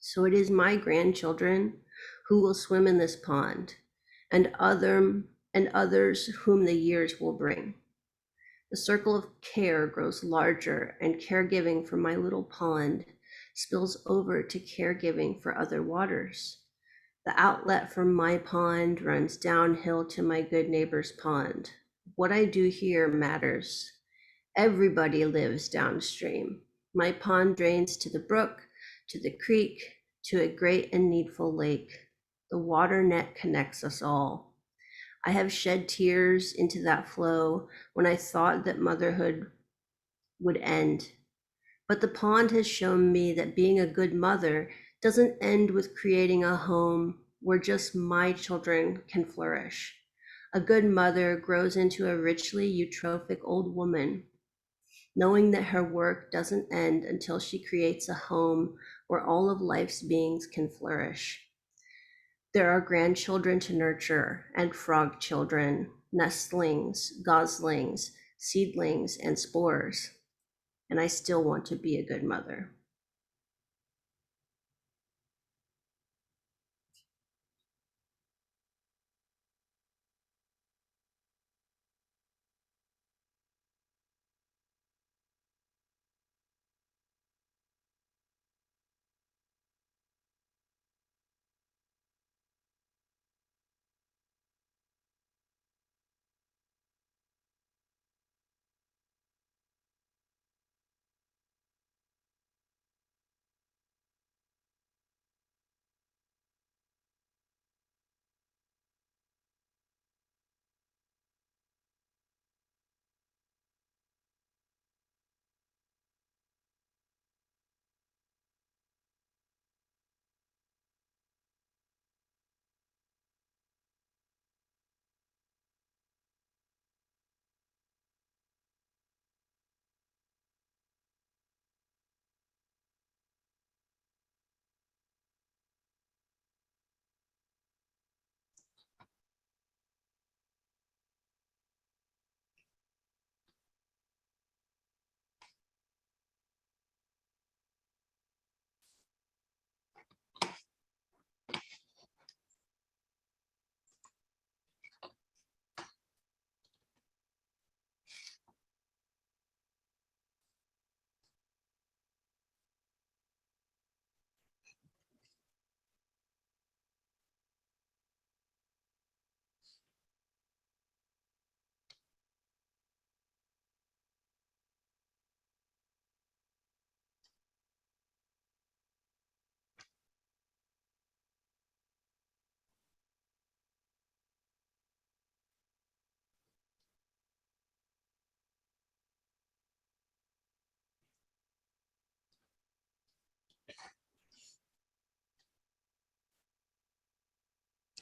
So it is my grandchildren who will swim in this pond, and others whom the years will bring. The circle of care grows larger, and caregiving for my little pond spills over to caregiving for other waters. The outlet from my pond runs downhill to my good neighbor's pond. What I do here matters. Everybody lives downstream. My pond drains to the brook, to the creek, to a great and needful lake. The water net connects us all. I have shed tears into that flow when I thought that motherhood would end. But the pond has shown me that being a good mother doesn't end with creating a home where just my children can flourish. A good mother grows into a richly eutrophic old woman, knowing that her work doesn't end until she creates a home where all of life's beings can flourish. There are grandchildren to nurture, and frog children, nestlings, goslings, seedlings, and spores. And I still want to be a good mother.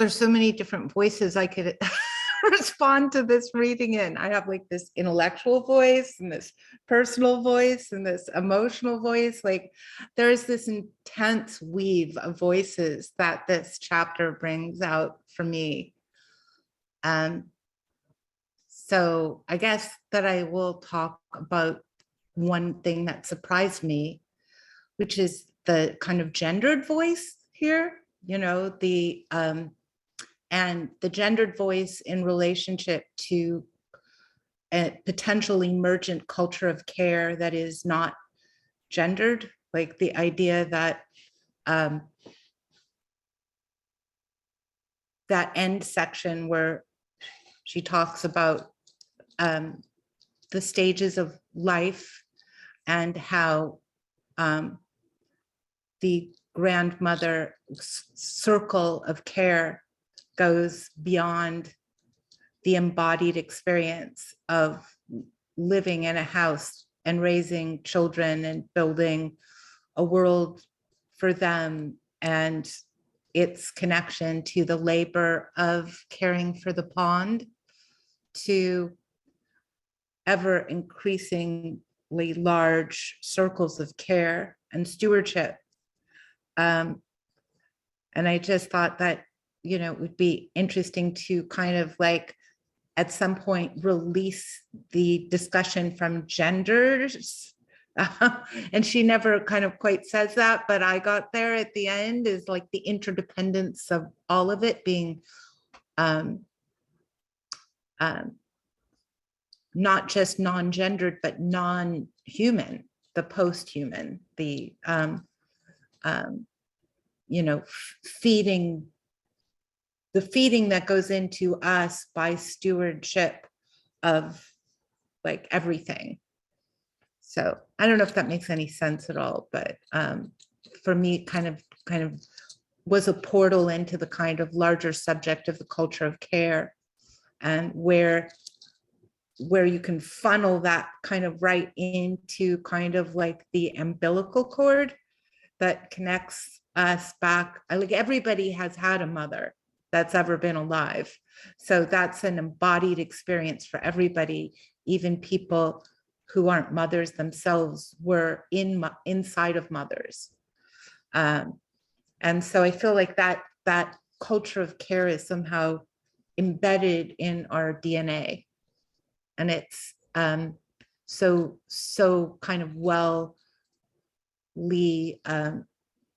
there's so many different voices I could respond to this reading in. I have like this intellectual voice and this personal voice and this emotional voice. Like there's this intense weave of voices that this chapter brings out for me. So I guess that I will talk about one thing that surprised me, which is the kind of gendered voice here, you know, and the gendered voice in relationship to a potential emergent culture of care that is not gendered, like the idea that that end section where she talks about the stages of life and how the grandmother circle of care goes beyond the embodied experience of living in a house and raising children and building a world for them, and its connection to the labor of caring for the pond, to ever increasingly large circles of care and stewardship. And I just thought that, you know, it would be interesting to kind of like at some point release the discussion from genders. And she never kind of quite says that, but I got there at the end, is like the interdependence of all of it being not just non-gendered, but non-human, the post-human, the you know, feeding, the feeding that goes into us by stewardship of like everything. So I don't know if that makes any sense at all, but for me, kind of was a portal into the kind of larger subject of the culture of care, and where you can funnel that kind of right into kind of like the umbilical cord that connects us back. Like everybody has had a mother that's ever been alive. So that's an embodied experience for everybody. Even people who aren't mothers themselves were inside of mothers. And so I feel like that culture of care is somehow embedded in our DNA. And it's so kind of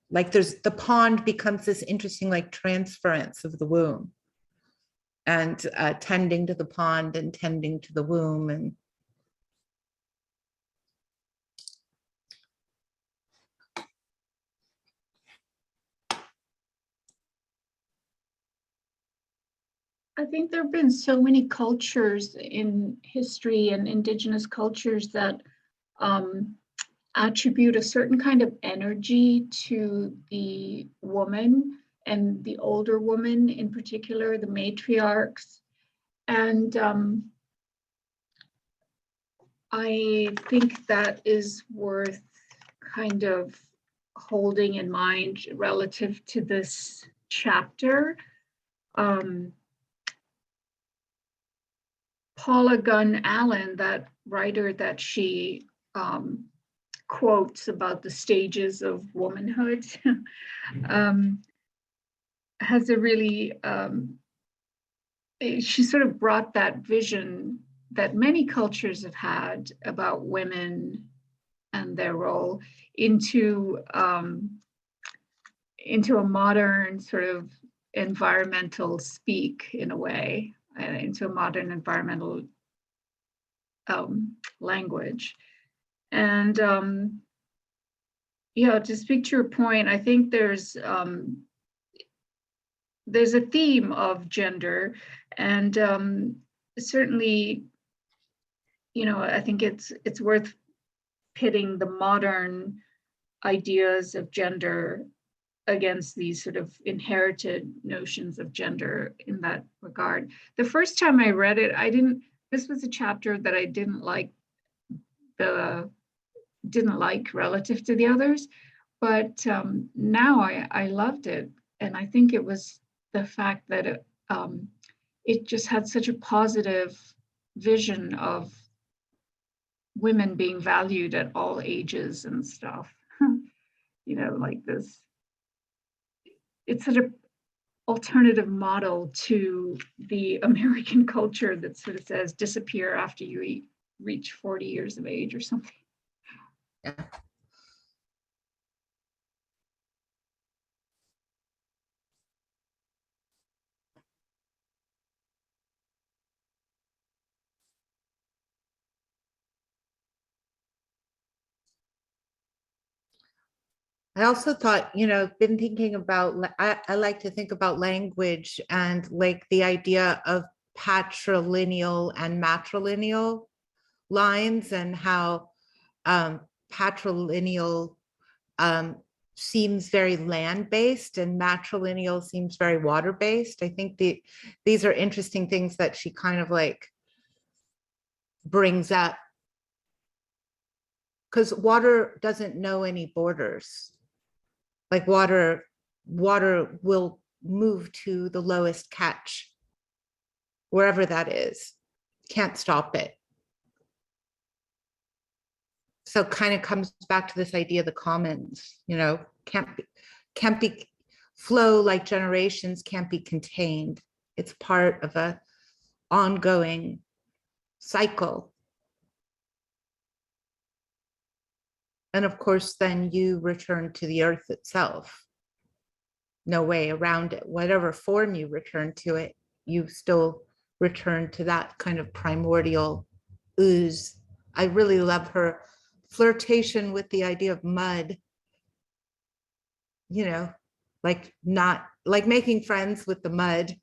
like there's the pond becomes this interesting like transference of the womb, and tending to the pond and tending to the womb. And I think there have been so many cultures in history and indigenous cultures that attribute a certain kind of energy to the woman, and the older woman in particular, the matriarchs. And I think that is worth kind of holding in mind relative to this chapter. Paula Gunn Allen, that writer that she quotes about the stages of womanhood, has a really, she sort of brought that vision that many cultures have had about women and their role into a modern sort of environmental speak, in a way, into a modern environmental language. And to speak to your point, I think there's a theme of gender, and certainly, I think it's worth pitting the modern ideas of gender against these sort of inherited notions of gender in that regard. The first time I read it, this was a chapter that I didn't like relative to the others, but now I loved it, and I think it was the fact that it just had such a positive vision of women being valued at all ages and stuff. Like this, it's such an alternative model to the American culture that sort of says disappear after you reach 40 years of age or something. Yeah. I also thought, been thinking about, I like to think about language and like the idea of patrilineal and matrilineal lines, and how patrilineal seems very land-based and matrilineal seems very water-based. I think these are interesting things that she kind of like brings up, because water doesn't know any borders. Like water will move to the lowest catch, wherever that is. Can't stop it. So kind of comes back to this idea of the commons, can't be flow like generations, can't be contained. It's part of a ongoing cycle. And of course, then you return to the earth itself. No way around it. Whatever form you return to it, you still return to that kind of primordial ooze. I really love her flirtation with the idea of mud, like not like making friends with the mud.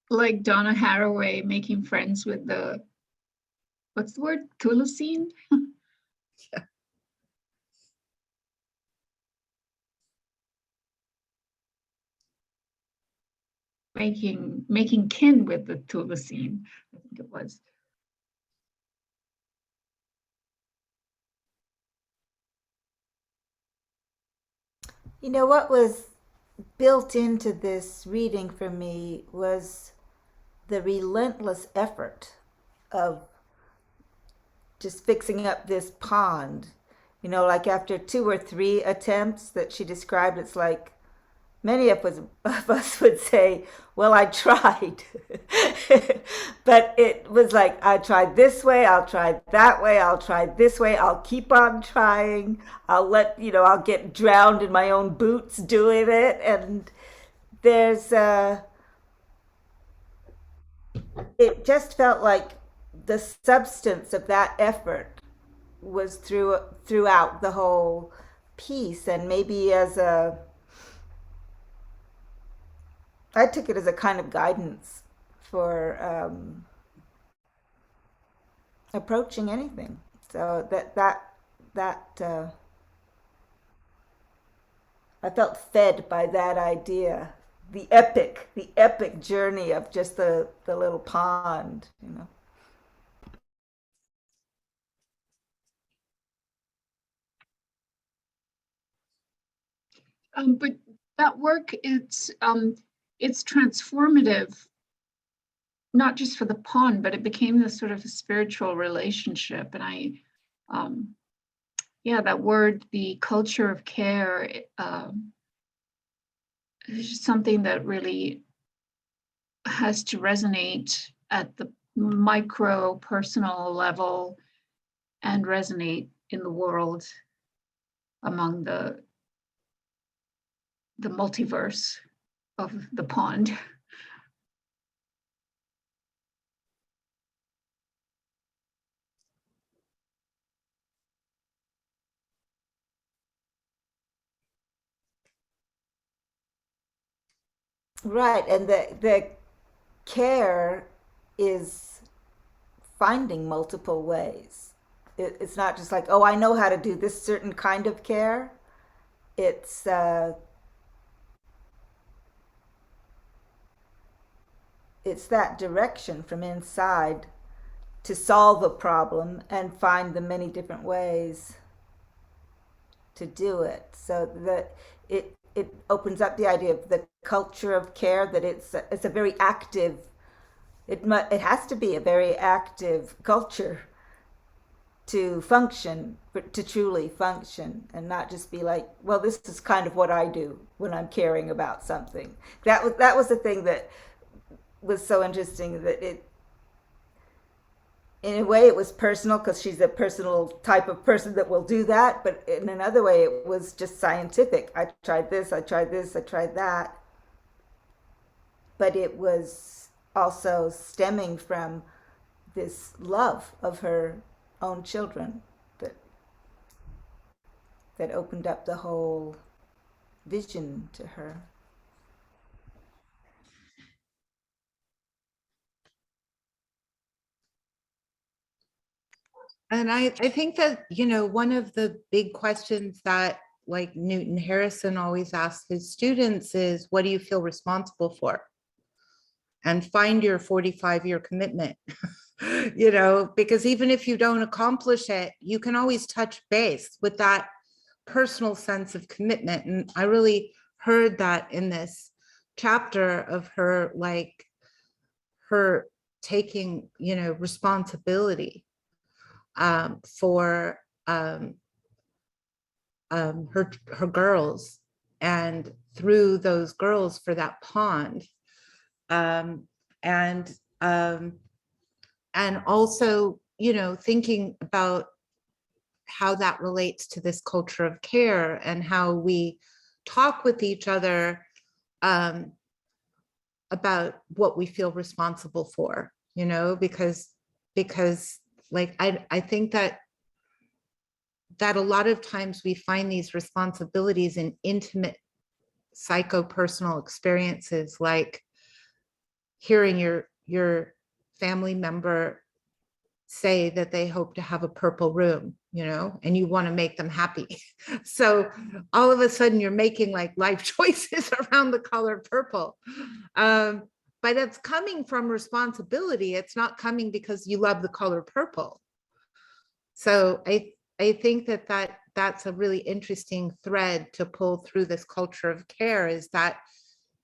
Like Donna Haraway making friends with what's the word? Thylacine? Yeah. Making kin with the Thylacine, I think it was. What was built into this reading for me was the relentless effort of just fixing up this pond. Like after 2 or 3 attempts that she described, it's like many of us would say, well, I tried. But it was like, I tried this way, I'll try that way, I'll try this way, I'll keep on trying. I'll get drowned in my own boots doing it. And there's, it just felt like the substance of that effort was throughout the whole piece. And maybe I took it as a kind of guidance for approaching anything. So that I felt fed by that idea, the epic journey of just the little pond. But that work, it's transformative, not just for the pond, but it became this sort of a spiritual relationship. And that word, the culture of care, is something that really has to resonate at the micro personal level and resonate in the world among the multiverse of the pond. Right, and the care is finding multiple ways. It's not just like, oh, I know how to do this certain kind of care. It's that direction from inside to solve a problem and find the many different ways to do it. So that it opens up the idea of the culture of care, that it's a very active, it has to be a very active culture to function, to truly function, and not just be like, well, this is kind of what I do when I'm caring about something. That was the thing that was so interesting, that it, in a way, it was personal because she's a personal type of person that will do that, but in another way it was just scientific. I tried this, I tried this, I tried that, but it was also stemming from this love of her own children that opened up the whole vision to her. And I think that, one of the big questions that like Newton Harrison always asks his students is, what do you feel responsible for? And find your 45-year commitment, because even if you don't accomplish it, you can always touch base with that personal sense of commitment. And I really heard that in this chapter of her, like her taking, responsibility for her girls, and through those girls for that pond, and also thinking about how that relates to this culture of care and how we talk with each other about what we feel responsible for, because like I think that a lot of times we find these responsibilities in intimate psychopersonal experiences, like hearing your family member say that they hope to have a purple room, and you want to make them happy. So all of a sudden you're making like life choices around the color purple. But it's coming from responsibility. It's not coming because you love the color purple. So I think that's a really interesting thread to pull through this culture of care, is that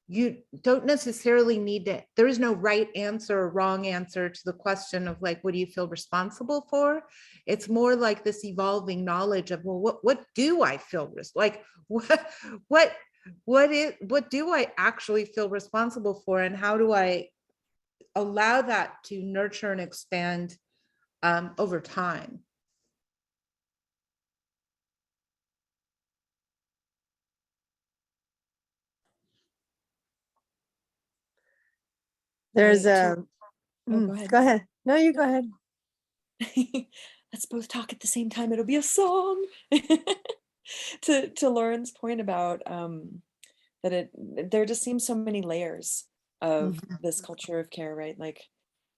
you don't necessarily need to, there is no right answer or wrong answer to the question of like, what do you feel responsible for? It's more like this evolving knowledge of, well, what do I feel like, what do I actually feel responsible for, and how do I allow that to nurture and expand over time? There's Right. a. Oh, go ahead. Go ahead. No, you go ahead. Let's both talk at the same time. It'll be a song. To Lauren's point about that there just seems so many layers of this culture of care, right? Like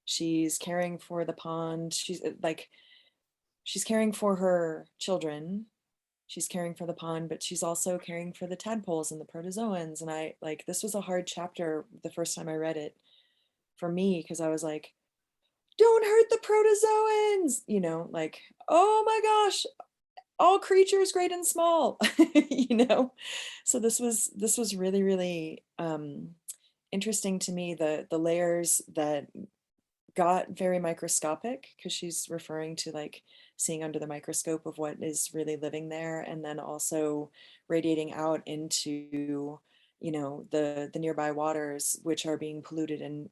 she's caring for the pond. She's caring for her children. She's caring for the pond, but she's also caring for the tadpoles and the protozoans. And I like, this was a hard chapter the first time I read it for me, because I was like, don't hurt the protozoans, like, oh my gosh, all creatures great and small. So this was really, really interesting to me, the layers that got very microscopic, because she's referring to like seeing under the microscope of what is really living there, and then also radiating out into the nearby waters, which are being polluted, and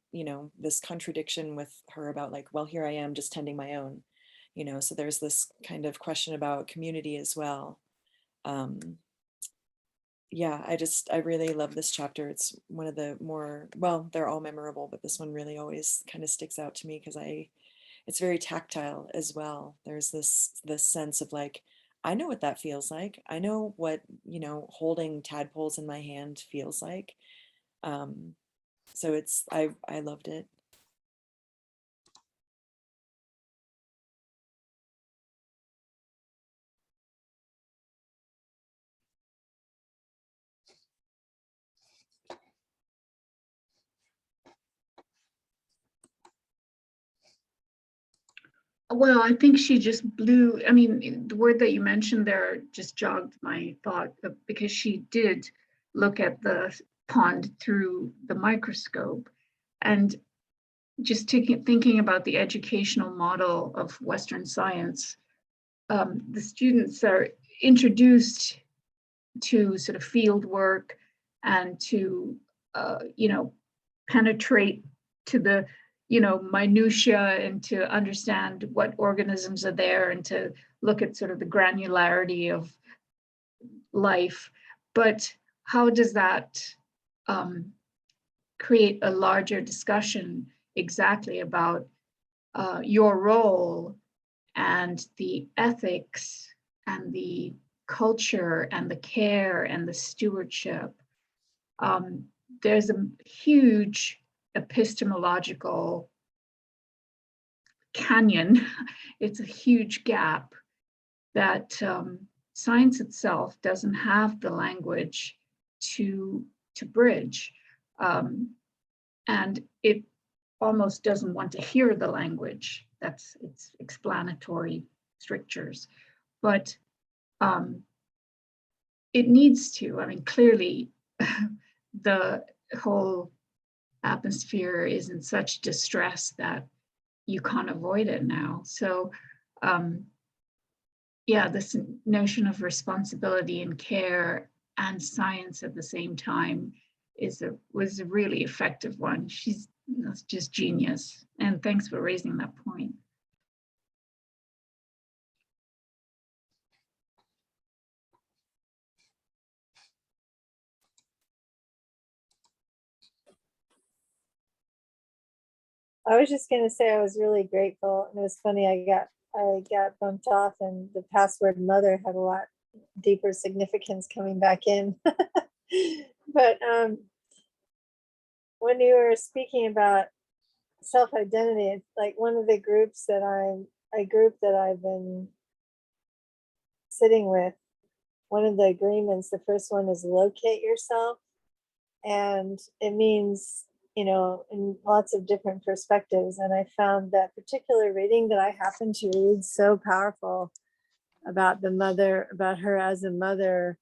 this contradiction with her about like, well, here I am just tending my own, so there's this kind of question about community as well. Yeah, I really love this chapter. It's one of the more, well, they're all memorable, but this one really always kind of sticks out to me because it's very tactile as well. There's this sense of like, I know what that feels like. I know what, holding tadpoles in my hand feels like. So I loved it. Well, I think she just blew, I mean, the word that you mentioned there just jogged my thought because she did look at the pond through the microscope. And just thinking about the educational model of Western science, the students are introduced to sort of field work and to, penetrate to the, minutia and to understand what organisms are there and to look at sort of the granularity of life. But how does that create a larger discussion exactly about your role and the ethics and the culture and the care and the stewardship? There's a huge epistemological canyon. It's a huge gap that science itself doesn't have the language to bridge, and it almost doesn't want to hear the language. That's its explanatory strictures, but it needs to. I mean, clearly, the whole atmosphere is in such distress that you can't avoid it now. So, yeah, this notion of responsibility and care and science at the same time was a really effective one. She's just genius. And thanks for raising that point. I was just gonna say I was really grateful, and it was funny. I got bumped off, and the password mother had a lot deeper significance coming back in. But when you were speaking about self-identity, it's like one of the groups that a group that I've been sitting with. One of the agreements, the first one is locate yourself, and it means, in lots of different perspectives. And I found that particular reading that I happened to read so powerful about the mother, about her as a mother,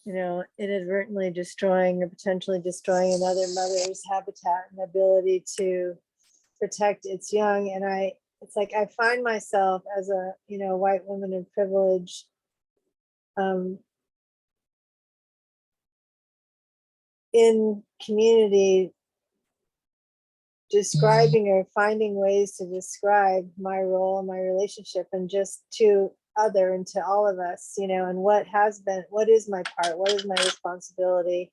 inadvertently destroying or potentially destroying another mother's habitat and ability to protect its young. And it's like I find myself as a, white woman of privilege, in community, describing or finding ways to describe my role and my relationship, and just to other and to all of us, and what is my part, what is my responsibility,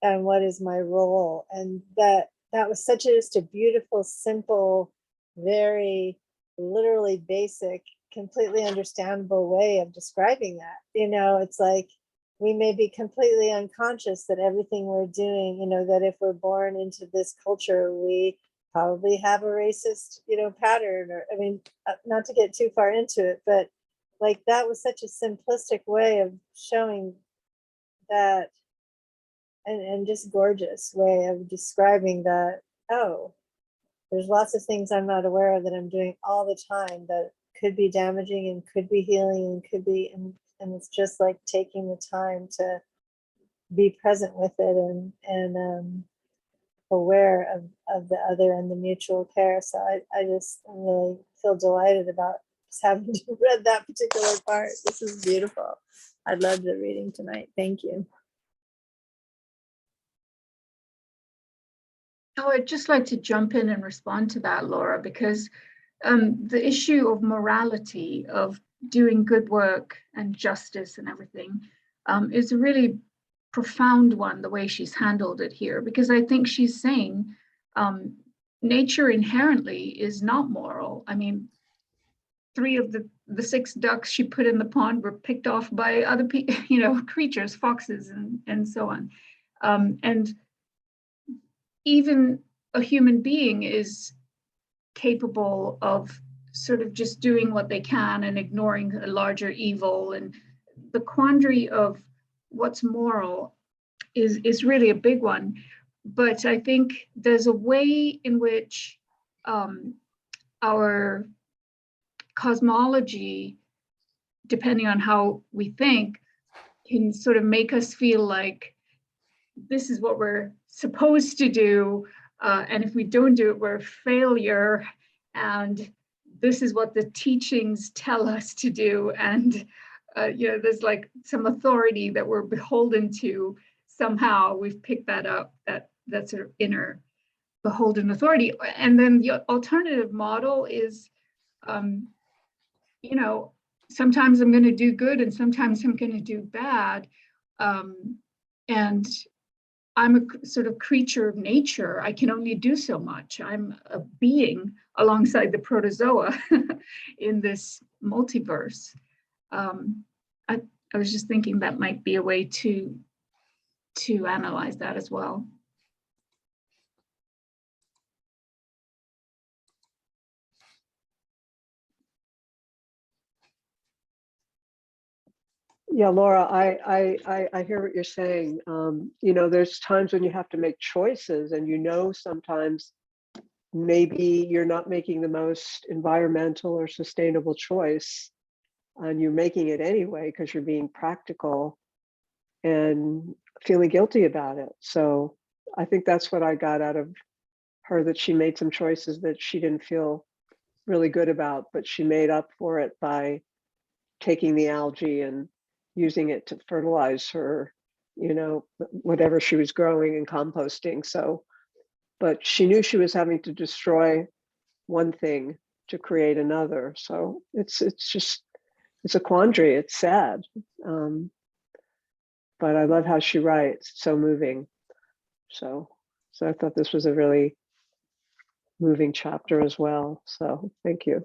and what is my role. And that was just a beautiful, simple, very literally basic, completely understandable way of describing that. It's like we may be completely unconscious that everything we're doing, that if we're born into this culture, we probably have a racist, pattern, or, I mean, not to get too far into it, but like that was such a simplistic way of showing that, and just gorgeous way of describing that, oh, there's lots of things I'm not aware of that I'm doing all the time that could be damaging and could be healing and could be, and it's just like taking the time to be present with it, and aware of the other and the mutual care. So I really feel delighted about just having read that particular part. This is beautiful. I loved the reading tonight. Thank you. Oh, I'd just like to jump in and respond to that, Laura, because the issue of morality, of doing good work and justice and everything, is a really profound one, the way she's handled it here, because I think she's saying nature inherently is not moral. I mean, 3 of the 6 ducks she put in the pond were picked off by other creatures, foxes and so on. And even a human being is capable of sort of just doing what they can and ignoring a larger evil. And the quandary of what's moral is really a big one. But I think there's a way in which our cosmology, depending on how we think, can sort of make us feel like this is what we're supposed to do. And if we don't do it, we're a failure. And this is what the teachings tell us to do. And, there's like some authority that we're beholden to. Somehow we've picked that up, that sort of inner beholden authority. And then the alternative model is, sometimes I'm going to do good and sometimes I'm going to do bad. And I'm a sort of creature of nature. I can only do so much. I'm a being alongside the protozoa in this multiverse. I was just thinking that might be a way to analyze that as well. Yeah, Laura, I hear what you're saying. There's times when you have to make choices, and sometimes maybe you're not making the most environmental or sustainable choice, and you're making it anyway because you're being practical and feeling guilty about it. So I think that's what I got out of her, that she made some choices that she didn't feel really good about, but she made up for it by taking the algae and using it to fertilize her, whatever she was growing and composting. So, but she knew she was having to destroy one thing to create another. So it's a quandary. It's sad. But I love how she writes. It's so moving. So I thought this was a really moving chapter as well. So thank you.